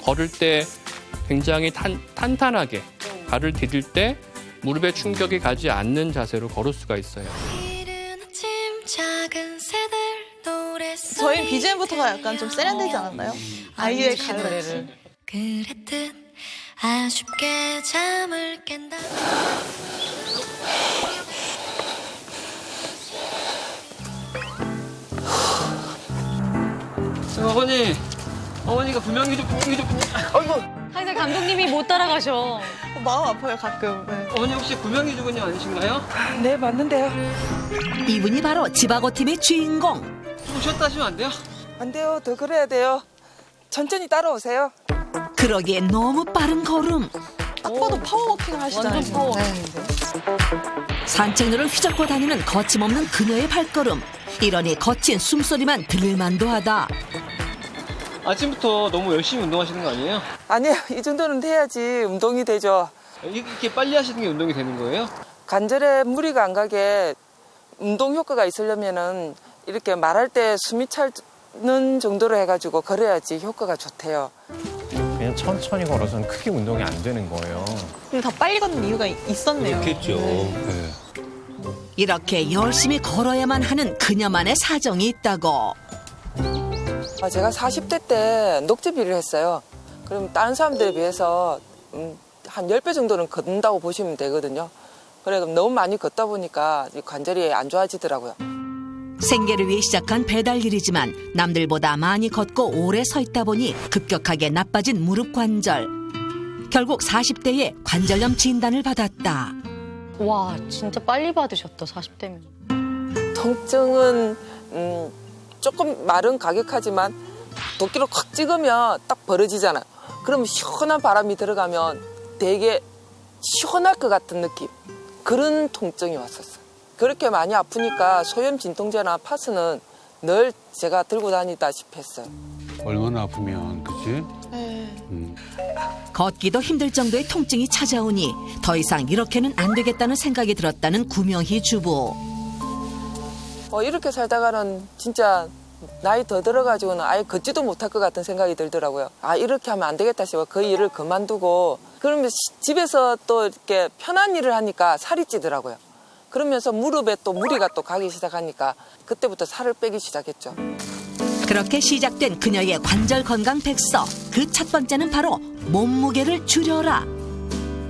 [SPEAKER 9] 걸을 때 굉장히 탄탄하게 발을 디딜 때 무릎에 충격이 가지 않는 자세로 걸을 수가 있어요.
[SPEAKER 3] 저희 BGM부터가 약간 좀 세련되지 않았나요? 아이유의 갈래를.
[SPEAKER 15] 그랬듯 아쉽게 잠을 깬다.
[SPEAKER 10] 어머니가 분명히 좀 아이고.
[SPEAKER 2] 항상 감독님이 못 따라가셔.
[SPEAKER 3] 마음 아파요 가끔.
[SPEAKER 10] 어머니 혹시 구명기 주군요 아니신가요?
[SPEAKER 16] 네, 맞는데요.
[SPEAKER 5] 이분이 바로 지바고팀의 주인공.
[SPEAKER 10] 좀 쉬었다 하시면 안 돼요?
[SPEAKER 16] 안 돼요. 더 걸어야 돼요. 천천히 따라오세요.
[SPEAKER 5] 그러기에 너무 빠른 걸음.
[SPEAKER 3] 딱 봐도 파워워킹 하시잖아요.
[SPEAKER 2] 완전 파워.
[SPEAKER 5] 산책로를 휘젓고 다니는 거침없는 그녀의 발걸음. 이러니 거친 숨소리만 들릴만도 하다.
[SPEAKER 10] 아침부터 너무 열심히 운동하시는 거 아니에요?
[SPEAKER 16] 아니요, 이 정도는 해야지 운동이 되죠.
[SPEAKER 10] 이렇게 빨리 하시는 게 운동이 되는 거예요?
[SPEAKER 16] 관절에 무리가 안 가게 운동 효과가 있으려면은 이렇게 말할 때 숨이 차는 정도로 해가지고 걸어야지 효과가 좋대요.
[SPEAKER 4] 그냥 천천히 걸어서는 크게 운동이 안 되는 거예요.
[SPEAKER 3] 근데 다 빨리 걷는 이유가 있었네요.
[SPEAKER 1] 그렇겠죠.
[SPEAKER 5] 이렇게 열심히 걸어야만 하는 그녀만의 사정이 있다고.
[SPEAKER 16] 제가 40대 때 녹즙 일을 했어요. 그럼 다른 사람들에 비해서 한 10배 정도는 걷는다고 보시면 되거든요. 그래 너무 많이 걷다 보니까 관절이 안 좋아지더라고요.
[SPEAKER 5] 생계를 위해 시작한 배달 일이지만 남들보다 많이 걷고 오래 서 있다 보니 급격하게 나빠진 무릎 관절. 결국 40대에 관절염 진단을 받았다.
[SPEAKER 2] 와, 진짜 빨리 받으셨다, 40대면.
[SPEAKER 16] 통증은 조금 말은 가격하지만 도끼로 콱 찍으면 딱 벌어지잖아요. 그러면 시원한 바람이 들어가면 되게 시원할 것 같은 느낌. 그런 통증이 왔었어요. 그렇게 많이 아프니까 소염 진통제나 파스는 늘 제가 들고 다니다시피 했어요.
[SPEAKER 1] 얼마나 아프면, 그치?
[SPEAKER 5] 걷기도 힘들 정도의 통증이 찾아오니 더 이상 이렇게는 안 되겠다는 생각이 들었다는 구명희 주부.
[SPEAKER 16] 이렇게 살다가는 진짜 나이 더 들어가지고는 아예 걷지도 못할 것 같은 생각이 들더라고요. 아, 이렇게 하면 안 되겠다 싶어 그 일을 그만두고 그러면 집에서 또 이렇게 편한 일을 하니까 살이 찌더라고요. 그러면서 무릎에 또 무리가 또 가기 시작하니까 그때부터 살을 빼기 시작했죠.
[SPEAKER 5] 그렇게 시작된 그녀의 관절 건강 백서. 그 첫 번째는 바로 몸무게를 줄여라.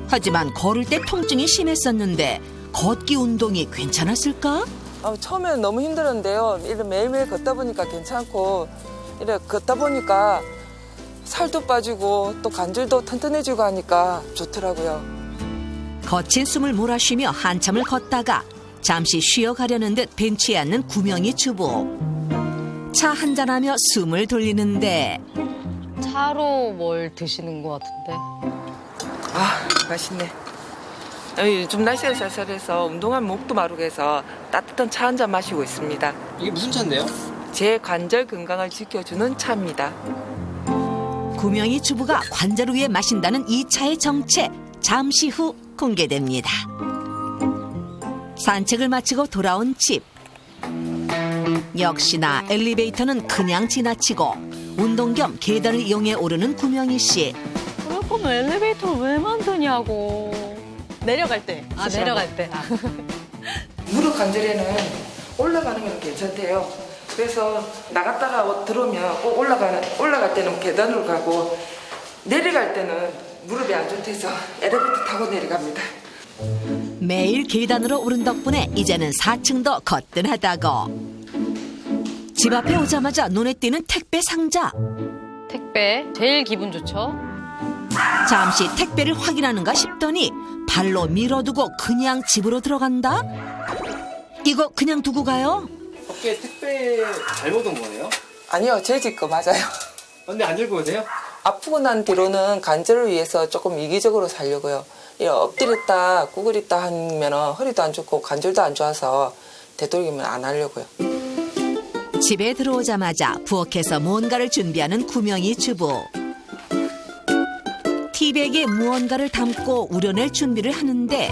[SPEAKER 5] 하지만 걸을 때 통증이 심했었는데 걷기 운동이 괜찮았을까?
[SPEAKER 16] 처음에는 너무 힘들었는데요. 이렇게 매일매일 걷다 보니까 괜찮고 이렇게 걷다 보니까 살도 빠지고 또 관절도 튼튼해지고 하니까 좋더라고요.
[SPEAKER 5] 거친 숨을 몰아쉬며 한참을 걷다가 잠시 쉬어가려는 듯 벤치에 앉는 구명희 주부. 차 한잔하며 숨을 돌리는데
[SPEAKER 2] 차로 뭘 드시는 것 같은데?
[SPEAKER 16] 아, 맛있네. 요즘 날씨가 쌀쌀해서 운동하면 목도 마르게 해서 따뜻한 차 한 잔 마시고 있습니다.
[SPEAKER 10] 이게 무슨 차인데요?
[SPEAKER 16] 제 관절 건강을 지켜주는 차입니다.
[SPEAKER 5] 구명희 주부가 관절을 위해 마신다는 이 차의 정체 잠시 후 공개됩니다. 산책을 마치고 돌아온 집. 역시나 엘리베이터는 그냥 지나치고 운동 겸 계단을 이용해 오르는 구명희 씨.
[SPEAKER 2] 그럴 거면 엘리베이터를 왜 만드냐고.
[SPEAKER 3] 내려갈 때.
[SPEAKER 2] 내려갈 때.
[SPEAKER 16] 무릎 관절에는 올라가는 건 괜찮대요. 그래서 나갔다가 들어오면 꼭 올라갈 때는 계단으로 가고 내려갈 때는 무릎이 안 좋대서 엘리베이터 타고 내려갑니다.
[SPEAKER 5] 매일 계단으로 오른 덕분에 이제는 4층도 거뜬하다고. 집 앞에 오자마자 눈에 띄는 택배 상자.
[SPEAKER 2] 택배 제일 기분 좋죠?
[SPEAKER 5] 잠시 택배를 확인하는가 싶더니 발로 밀어두고 그냥 집으로 들어간다? 이거 그냥 두고 가요?
[SPEAKER 10] 밖에 택배 잘못 온 거예요?
[SPEAKER 16] 아니요, 제 집 거 맞아요.
[SPEAKER 10] 근데 안 들고 오세요?
[SPEAKER 16] 아프고 난 뒤로는 관절을 위해서 조금 이기적으로 살려고요. 엎드렸다 구부렸다 하면 허리도 안 좋고 관절도 안 좋아서 되도록이면 안 하려고요.
[SPEAKER 5] 집에 들어오자마자 부엌에서 뭔가를 준비하는 구명희 주부. 티백에 무언가를 담고 우려낼 준비를 하는데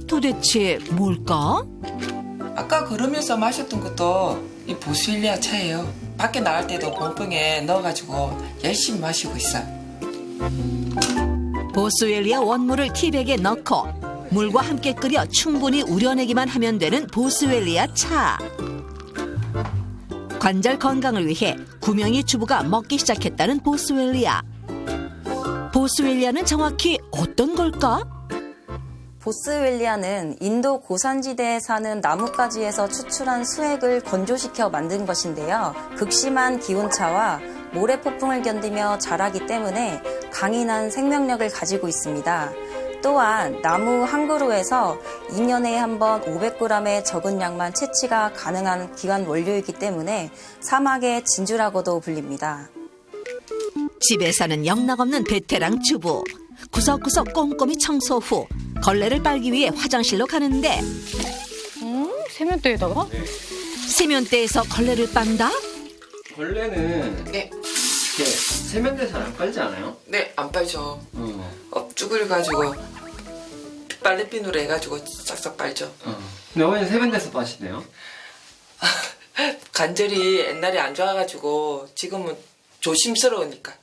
[SPEAKER 5] 도대체 뭘까?
[SPEAKER 16] 아까 걸으면서 마셨던 것도 이 보스웰리아 차예요. 밖에 나갈 때도 몸병에 넣어가지고 열심히 마시고 있어요.
[SPEAKER 5] 보스웰리아 원물을 티백에 넣고 물과 함께 끓여 충분히 우려내기만 하면 되는 보스웰리아 차. 관절 건강을 위해 구명희 주부가 먹기 시작했다는 보스웰리아. 보스웰리아는 정확히 어떤 걸까?
[SPEAKER 14] 보스웰리아는 인도 고산지대에 사는 나뭇가지에서 추출한 수액을 건조시켜 만든 것인데요. 극심한 기온차와 모래폭풍을 견디며 자라기 때문에 강인한 생명력을 가지고 있습니다. 또한 나무 한 그루에서 2년에 한 번 500g의 적은 양만 채취가 가능한 기관 원료이기 때문에 사막의 진주라고도 불립니다.
[SPEAKER 5] 집에 사는 영락없는 베테랑 주부. 구석구석 꼼꼼히 청소 후 걸레를 빨기 위해 화장실로 가는데
[SPEAKER 2] 세면대에다가?
[SPEAKER 5] 세면대에서 걸레를 빤다?
[SPEAKER 10] 원래는
[SPEAKER 16] 네.
[SPEAKER 10] 이렇게 세면대 잘 안 빨지 않아요?
[SPEAKER 16] 네, 안 빨죠. 업죽을 가지고 빨래비누로 해가지고 싹싹 빨죠.
[SPEAKER 10] 근데 어머니 세면대에서 빠시네요?
[SPEAKER 16] 관절이 옛날에 안 좋아가지고 지금은 조심스러우니까.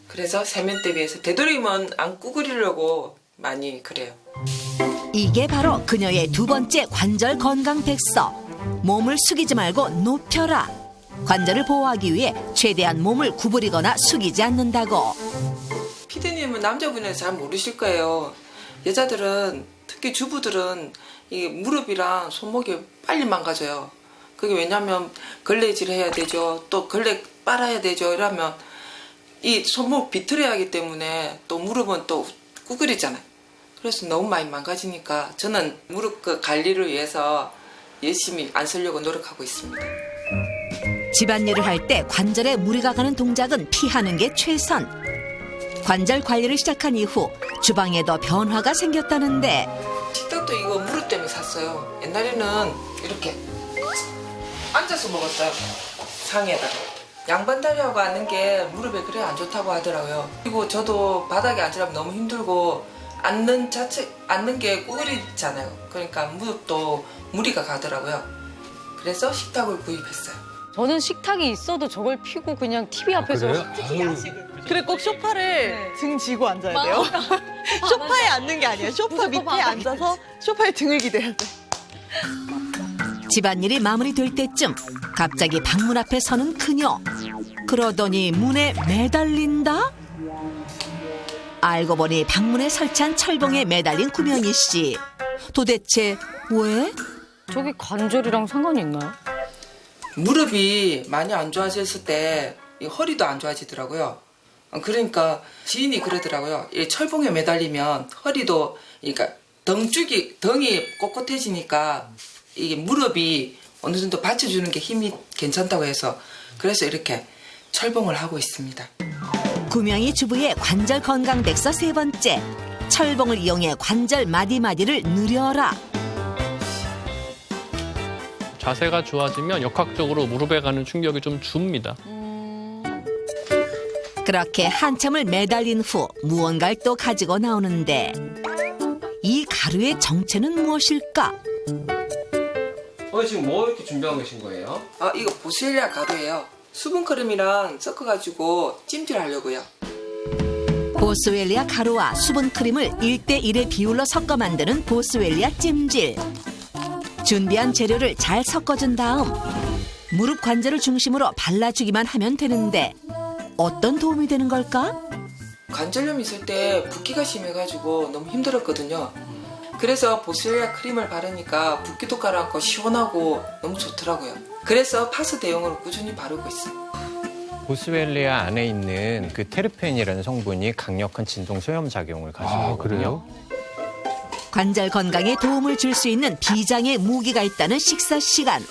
[SPEAKER 16] 그래서 세면대 위에서 되도록이면 안 구부리려고 많이 그래요.
[SPEAKER 5] 이게 바로 그녀의 두 번째 관절 건강 백서. 몸을 숙이지 말고 높여라. 관절을 보호하기 위해 최대한 몸을 구부리거나 숙이지 않는다고.
[SPEAKER 16] 피디님은 남자분이라서 잘 모르실 거예요. 여자들은 특히 주부들은 이 무릎이랑 손목이 빨리 망가져요. 그게 왜냐면 걸레질 해야 되죠. 또 걸레 빨아야 되죠. 이러면 이 손목 비틀어야 하기 때문에 또 무릎은 또 구부리잖아요. 그래서 너무 많이 망가지니까 저는 무릎 그 관리를 위해서 열심히 안 쓰려고 노력하고 있습니다.
[SPEAKER 5] 집안일을 할 때 관절에 무리가 가는 동작은 피하는 게 최선. 관절 관리를 시작한 이후 주방에도 변화가 생겼다는데
[SPEAKER 16] 식탁도 이것도 이거 무릎 때문에 샀어요. 옛날에는 이렇게 앉아서 먹었어요. 상에다가. 양반다리하고 앉는 게 무릎에 그래 안 좋다고 하더라고요. 그리고 저도 바닥에 앉으려면 너무 힘들고 앉는 게 구부리잖아요. 그러니까 무릎도 무리가 가더라고요. 그래서 식탁을 구입했어요.
[SPEAKER 2] 저는 식탁이 있어도 저걸 피고 그냥 TV 앞에서
[SPEAKER 3] 그래 꼭 소파를 등 지고 앉아야 돼요. 소파에 앉는 게 아니에요. 소파 밑에 앉아서 소파에 등을 기대야 돼.
[SPEAKER 5] 집안일이 마무리될 때쯤 갑자기 방문 앞에 서는 그녀. 그러더니 문에 매달린다? 알고 보니 방문에 설치한 철봉에 매달린 구명희 씨. 도대체 왜?
[SPEAKER 2] 저기 관절이랑 상관이 있나요?
[SPEAKER 16] 무릎이 많이 안 좋아졌을 때 이 허리도 안 좋아지더라고요. 그러니까 지인이 그러더라고요. 이 철봉에 매달리면 허리도 그러니까 등이 꼿꼿해지니까 이게 무릎이 어느 정도 받쳐주는 게 힘이 괜찮다고 해서 그래서 이렇게 철봉을 하고 있습니다.
[SPEAKER 5] 구명희 주부의 관절 건강 백서 3번째. 철봉을 이용해 관절 마디마디를 누려라.
[SPEAKER 9] 자세가 좋아지면 역학적으로 무릎에 가는 충격이 좀 줍니다.
[SPEAKER 5] 그렇게 한참을 매달린 후 무언가를 또 가지고 나오는데 이 가루의 정체는 무엇일까?
[SPEAKER 10] 지금 뭐 이렇게 준비하고 계신 거예요?
[SPEAKER 16] 이거 보스웰리아 가루예요. 수분크림이랑 섞어가지고 찜질하려고요.
[SPEAKER 5] 보스웰리아 가루와 수분크림을 1대1의 비율로 섞어 만드는 보스웰리아 찜질. 준비한 재료를 잘 섞어준 다음 무릎 관절을 중심으로 발라주기만 하면 되는데 어떤 도움이 되는 걸까?
[SPEAKER 16] 관절염 있을 때 붓기가 심해가지고 너무 힘들었거든요. 그래서 보스웰리아 크림을 바르니까 붓기도 가라앉고 시원하고 너무 좋더라고요. 그래서 파스 대용으로 꾸준히 바르고 있어요.
[SPEAKER 4] 보스웰리아 안에 있는 그 테르펜이라는 성분이 강력한 진동 소염 작용을 가지고 있거든요.
[SPEAKER 5] 관절 건강에 도움을 줄 수 있는 비장의 무기가 있다는 식사 시간.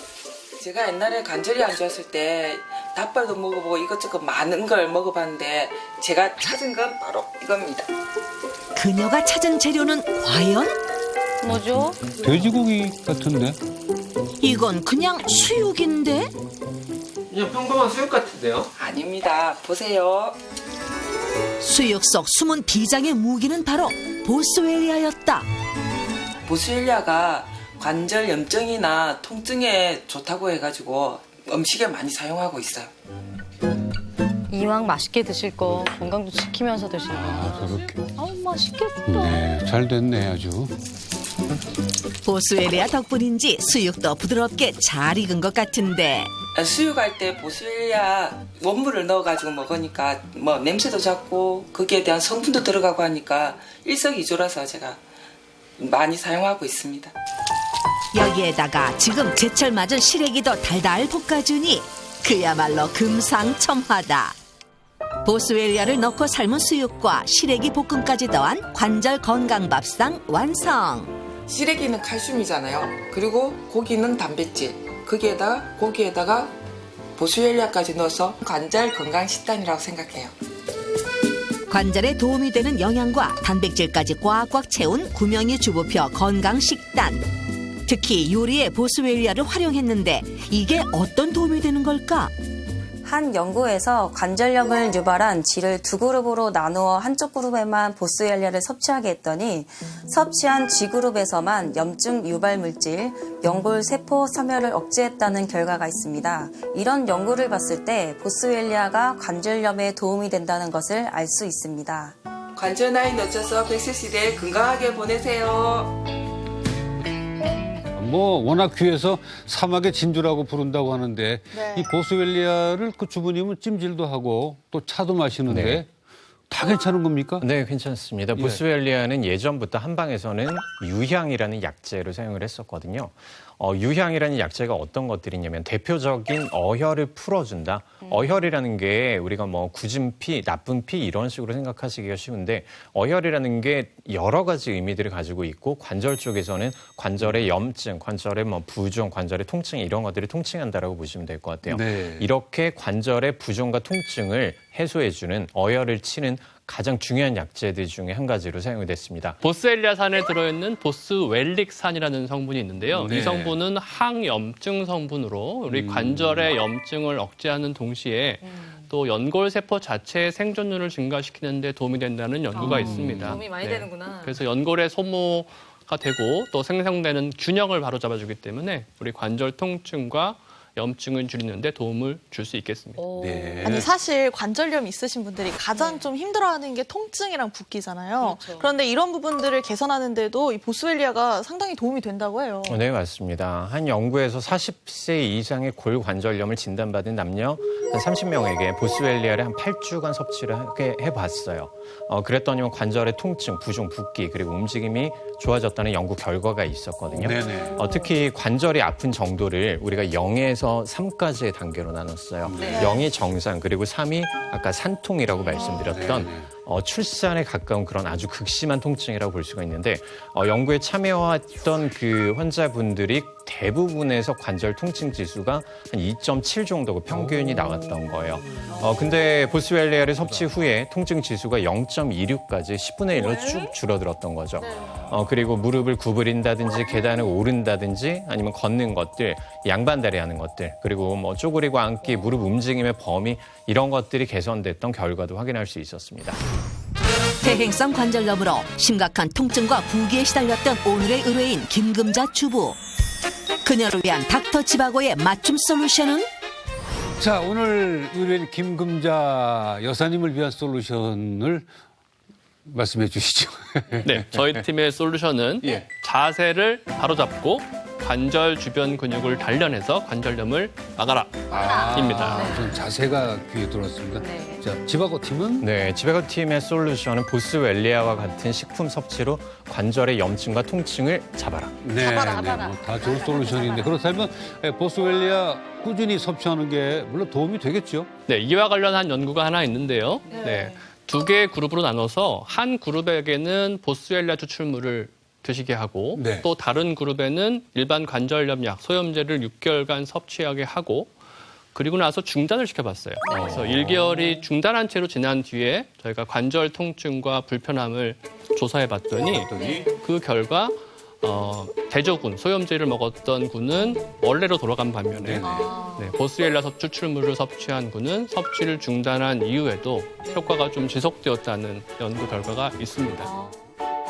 [SPEAKER 16] 제가 옛날에 관절이 안 좋았을 때 닭발도 먹어보고 이것저것 많은 걸 먹어봤는데 제가 찾은 건 바로 이겁니다.
[SPEAKER 5] 그녀가 찾은 재료는 과연?
[SPEAKER 2] 뭐죠?
[SPEAKER 1] 돼지고기 같은데?
[SPEAKER 5] 이건 그냥 수육인데?
[SPEAKER 10] 그냥 평범한 수육 같은데요?
[SPEAKER 16] 아닙니다. 보세요.
[SPEAKER 5] 수육 속 숨은 비장의 무기는 바로 보스웰리아였다.
[SPEAKER 16] 보스웰리아가 관절 염증이나 통증에 좋다고 해가지고 음식에 많이 사용하고 있어요.
[SPEAKER 2] 이왕 맛있게 드실 거 건강도 지키면서 드시는 거.
[SPEAKER 1] 저렇게.
[SPEAKER 2] 아우 맛있겠다.
[SPEAKER 1] 네, 잘 됐네 아주.
[SPEAKER 5] 보스웰리아 덕분인지 수육도 부드럽게 잘 익은 것 같은데.
[SPEAKER 16] 수육할 때 보스웰리아 원물을 넣어가지고 먹으니까 뭐 냄새도 잡고 거기에 대한 성분도 들어가고 하니까 일석이조라서 제가 많이 사용하고 있습니다.
[SPEAKER 5] 여기에다가 지금 제철 맞은 시래기 더 달달 볶아주니 그야말로 금상첨화다. 보스웰리아를 넣고 삶은 수육과 시래기 볶음까지 더한 관절 건강밥상 완성.
[SPEAKER 16] 시래기는 칼슘이잖아요. 그리고 고기는 단백질. 고기에다가 보스웰리아까지 넣어서 관절 건강 식단이라고 생각해요.
[SPEAKER 5] 관절에 도움이 되는 영양과 단백질까지 꽉꽉 채운 구명희 주부표 건강 식단. 특히 요리에 보스웰리아를 활용했는데 이게 어떤 도움이 되는 걸까?
[SPEAKER 14] 한 연구에서 관절염을 유발한 쥐를 2그룹으로 나누어 한쪽 그룹에만 보스웰리아를 섭취하게 했더니 섭취한 쥐그룹에서만 염증 유발 물질, 연골 세포 섬유를 억제했다는 결과가 있습니다. 이런 연구를 봤을 때 보스웰리아가 관절염에 도움이 된다는 것을 알 수 있습니다.
[SPEAKER 16] 관절 나이 늦춰서 100세 시대 건강하게 보내세요.
[SPEAKER 1] 뭐 워낙 귀해서 사막의 진주라고 부른다고 하는데 이 보스웰리아를 그 주부님은 찜질도 하고 또 차도 마시는데
[SPEAKER 4] 네.
[SPEAKER 1] 다 괜찮은 겁니까?
[SPEAKER 4] 네, 괜찮습니다. 보스웰리아는 예전부터 한방에서는 유향이라는 약재로 사용을 했었거든요. 유향이라는 약재가 어떤 것들이냐면 대표적인 어혈을 풀어준다. 어혈이라는 게 우리가 뭐 굳은 피, 나쁜 피 이런 식으로 생각하시기가 쉬운데 어혈이라는 게 여러 가지 의미들을 가지고 있고 관절 쪽에서는 관절의 염증, 관절의 뭐 부종, 관절의 통증 이런 것들을 통칭한다라고 보시면 될 것 같아요.
[SPEAKER 1] 네.
[SPEAKER 4] 이렇게 관절의 부종과 통증을 해소해주는 어혈을 치는 가장 중요한 약재들 중에 한 가지로 사용이 됐습니다.
[SPEAKER 9] 보스웰리아산에 들어있는 보스웰릭산이라는 성분이 있는데요.
[SPEAKER 1] 네.
[SPEAKER 9] 이 성분은 항염증 성분으로 우리 관절의 염증을 억제하는 동시에 또 연골세포 자체의 생존율을 증가시키는 데 도움이 된다는 연구가 있습니다.
[SPEAKER 2] 도움이 많이 되는구나.
[SPEAKER 9] 그래서 연골의 소모가 되고 또 생성되는 균형을 바로잡아주기 때문에 우리 관절 통증과 염증을 줄이는 데 도움을 줄 수 있겠습니다.
[SPEAKER 1] 네.
[SPEAKER 3] 아니 사실 관절염 있으신 분들이 가장 좀 힘들어하는 게 통증이랑 붓기잖아요. 그런데 이런 부분들을 개선하는 데도 이 보스웰리아가 상당히 도움이 된다고 해요.
[SPEAKER 4] 네, 맞습니다. 한 연구에서 40세 이상의 골관절염을 진단받은 남녀 한 30명에게 보스웰리아를 한 8주간 섭취를 해봤어요. 그랬더니 관절의 통증, 부종, 붓기 그리고 움직임이 좋아졌다는 연구 결과가 있었거든요.
[SPEAKER 1] 네네.
[SPEAKER 4] 특히 관절이 아픈 정도를 우리가 0에서 3까지의 단계로 나눴어요.
[SPEAKER 1] 네.
[SPEAKER 4] 0이 정상 그리고 3이 아까 산통이라고 말씀드렸던 출산에 가까운 그런 아주 극심한 통증이라고 볼 수가 있는데 연구에 참여했던 그 환자분들이 대부분에서 관절 통증 지수가 한 2.7 정도고 평균이 나왔던 거예요. 근데 보스웰리아를 섭취 후에 통증 지수가 0.26까지 10분의 1로 쭉 줄어들었던 거죠. 그리고 무릎을 구부린다든지 계단을 오른다든지 아니면 걷는 것들, 양반다리 하는 것들, 그리고 뭐 쪼그리고 앉기, 무릎 움직임의 범위 이런 것들이 개선됐던 결과도 확인할 수 있었습니다.
[SPEAKER 5] 퇴행성 관절염으로 심각한 통증과 부기에 시달렸던 오늘의 의뢰인 김금자 주부. 그녀를 위한 닥터 지바고의 맞춤 솔루션은?
[SPEAKER 1] 자, 오늘 의뢰인 김금자 여사님을 위한 솔루션을 말씀해 주시죠.
[SPEAKER 9] 네, 저희 팀의 솔루션은
[SPEAKER 1] 예.
[SPEAKER 9] 자세를 바로잡고 관절 주변 근육을 단련해서 관절염을 막아라. 입니다.
[SPEAKER 1] 전 자세가 귀에 들어왔습니다. 자, 지바고 팀은?
[SPEAKER 4] 네, 지바고 팀의 솔루션은 보스웰리아와 같은 식품 섭취로 관절의 염증과 통증을 잡아라.
[SPEAKER 1] 네, 다 좋은 솔루션인데 그렇다면 보스웰리아 꾸준히 섭취하는 게 물론 도움이 되겠죠?
[SPEAKER 9] 네, 이와 관련한 연구가 하나 있는데요. 네, 2개의 그룹으로 나눠서 한 그룹에게는 보스웰리아 추출물을 드시게 하고 또 다른 그룹에는 일반 관절염 약, 소염제를 6개월간 섭취하게 하고 그리고 나서 중단을 시켜봤어요. 그래서 1개월이 중단한 채로 지난 뒤에 저희가 관절 통증과 불편함을 조사해봤더니 그 결과 대조군, 소염제를 먹었던 군은 원래로 돌아간 반면에 보스웰리아 추출물을 섭취한 군은 섭취를 중단한 이후에도 효과가 좀 지속되었다는 연구 결과가 있습니다.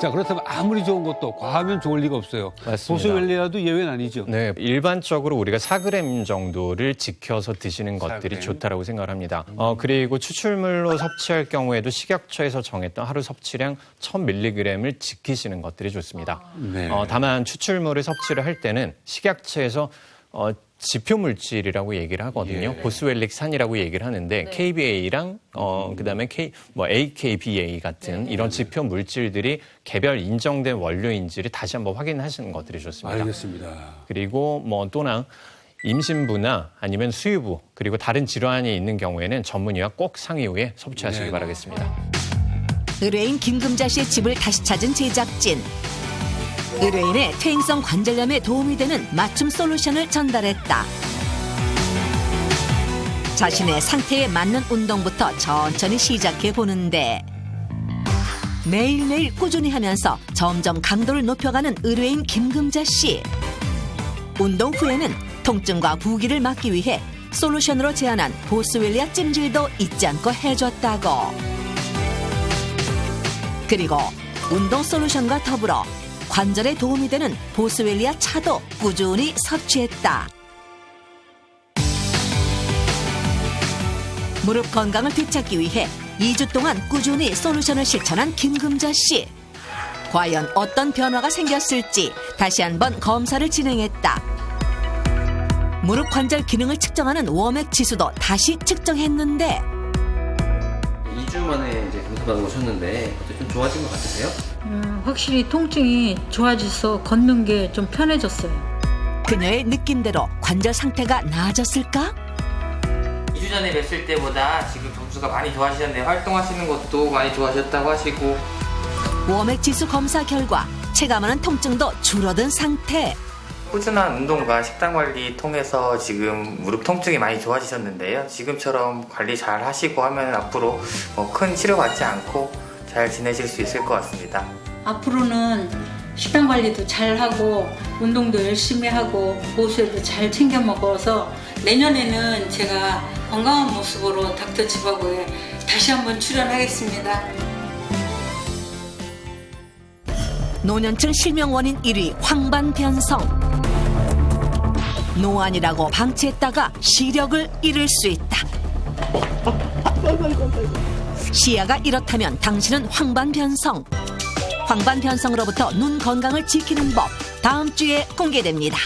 [SPEAKER 1] 자, 그렇다면 아무리 좋은 것도 과하면 좋을 리가 없어요.
[SPEAKER 4] 맞습니다.
[SPEAKER 1] 보스웰리아도 예외는 아니죠.
[SPEAKER 4] 네, 일반적으로 우리가 4g 정도를 지켜서 드시는 것들이
[SPEAKER 1] 4g.
[SPEAKER 4] 좋다라고 생각을 합니다. 그리고 추출물로 섭취할 경우에도 식약처에서 정했던 하루 섭취량 1000mg을 지키시는 것들이 좋습니다.
[SPEAKER 1] 네.
[SPEAKER 4] 다만 추출물을 섭취를 할 때는 식약처에서 지표 물질이라고 얘기를 하거든요. 보스웰릭산이라고 얘기를 하는데 KBA랑 그다음에 AKBA 같은 이런 지표 물질들이 개별 인정된 원료인지를 다시 한번 확인하시는 것들이 좋습니다.
[SPEAKER 1] 알겠습니다.
[SPEAKER 4] 그리고 또나 임신부나 아니면 수유부 그리고 다른 질환이 있는 경우에는 전문의와 꼭 상의 후에 섭취하시기 바라겠습니다.
[SPEAKER 5] 의뢰인 김금자 씨의 집을 다시 찾은 제작진. 의뢰인의 퇴행성 관절염에 도움이 되는 맞춤 솔루션을 전달했다. 자신의 상태에 맞는 운동부터 천천히 시작해 보는데 매일매일 꾸준히 하면서 점점 강도를 높여가는 의뢰인 김금자 씨. 운동 후에는 통증과 부기를 막기 위해 솔루션으로 제안한 보스웰리아 찜질도 잊지 않고 해줬다고. 그리고 운동 솔루션과 더불어 관절에 도움이 되는 보스웰리아 차도 꾸준히 섭취했다. 무릎 건강을 되찾기 위해 2주 동안 꾸준히 솔루션을 실천한 김금자 씨. 과연 어떤 변화가 생겼을지 다시 한번 검사를 진행했다. 무릎 관절 기능을 측정하는 워맥 지수도 다시 측정했는데
[SPEAKER 10] 2주 만에 이제 검사받아 오셨는데 좀 좋아진 것 같으세요?
[SPEAKER 8] 확실히 통증이 좋아져서 걷는 게 좀 편해졌어요.
[SPEAKER 5] 그녀의 느낌대로 관절 상태가 나아졌을까?
[SPEAKER 11] 2주 전에 뵀을 때보다 지금 점수가 많이 좋아지셨네요. 활동하시는 것도 많이 좋아졌다고 하시고
[SPEAKER 5] 워맥 지수 검사 결과 체감하는 통증도 줄어든 상태.
[SPEAKER 11] 꾸준한 운동과 식단 관리 통해서 지금 무릎 통증이 많이 좋아지셨는데요. 지금처럼 관리 잘 하시고 하면 앞으로 큰 치료받지 않고 잘 지내실 수 있을 것 같습니다.
[SPEAKER 8] 앞으로는 식단 관리도 잘 하고 운동도 열심히 하고 보수에도 잘 챙겨 먹어서 내년에는 제가 건강한 모습으로 닥터 지바고에 다시 한번 출연하겠습니다.
[SPEAKER 5] 노년층 실명 원인 1위 황반변성. 노안이라고 방치했다가 시력을 잃을 수 있다. 시야가 이렇다면 당신은 황반변성. 황반변성으로부터 눈 건강을 지키는 법, 다음 주에 공개됩니다.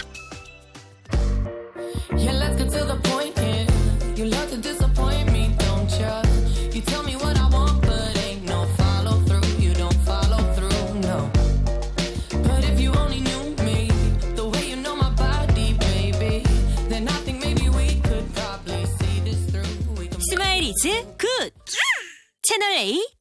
[SPEAKER 15] 스마일이즈 굿! 채널 A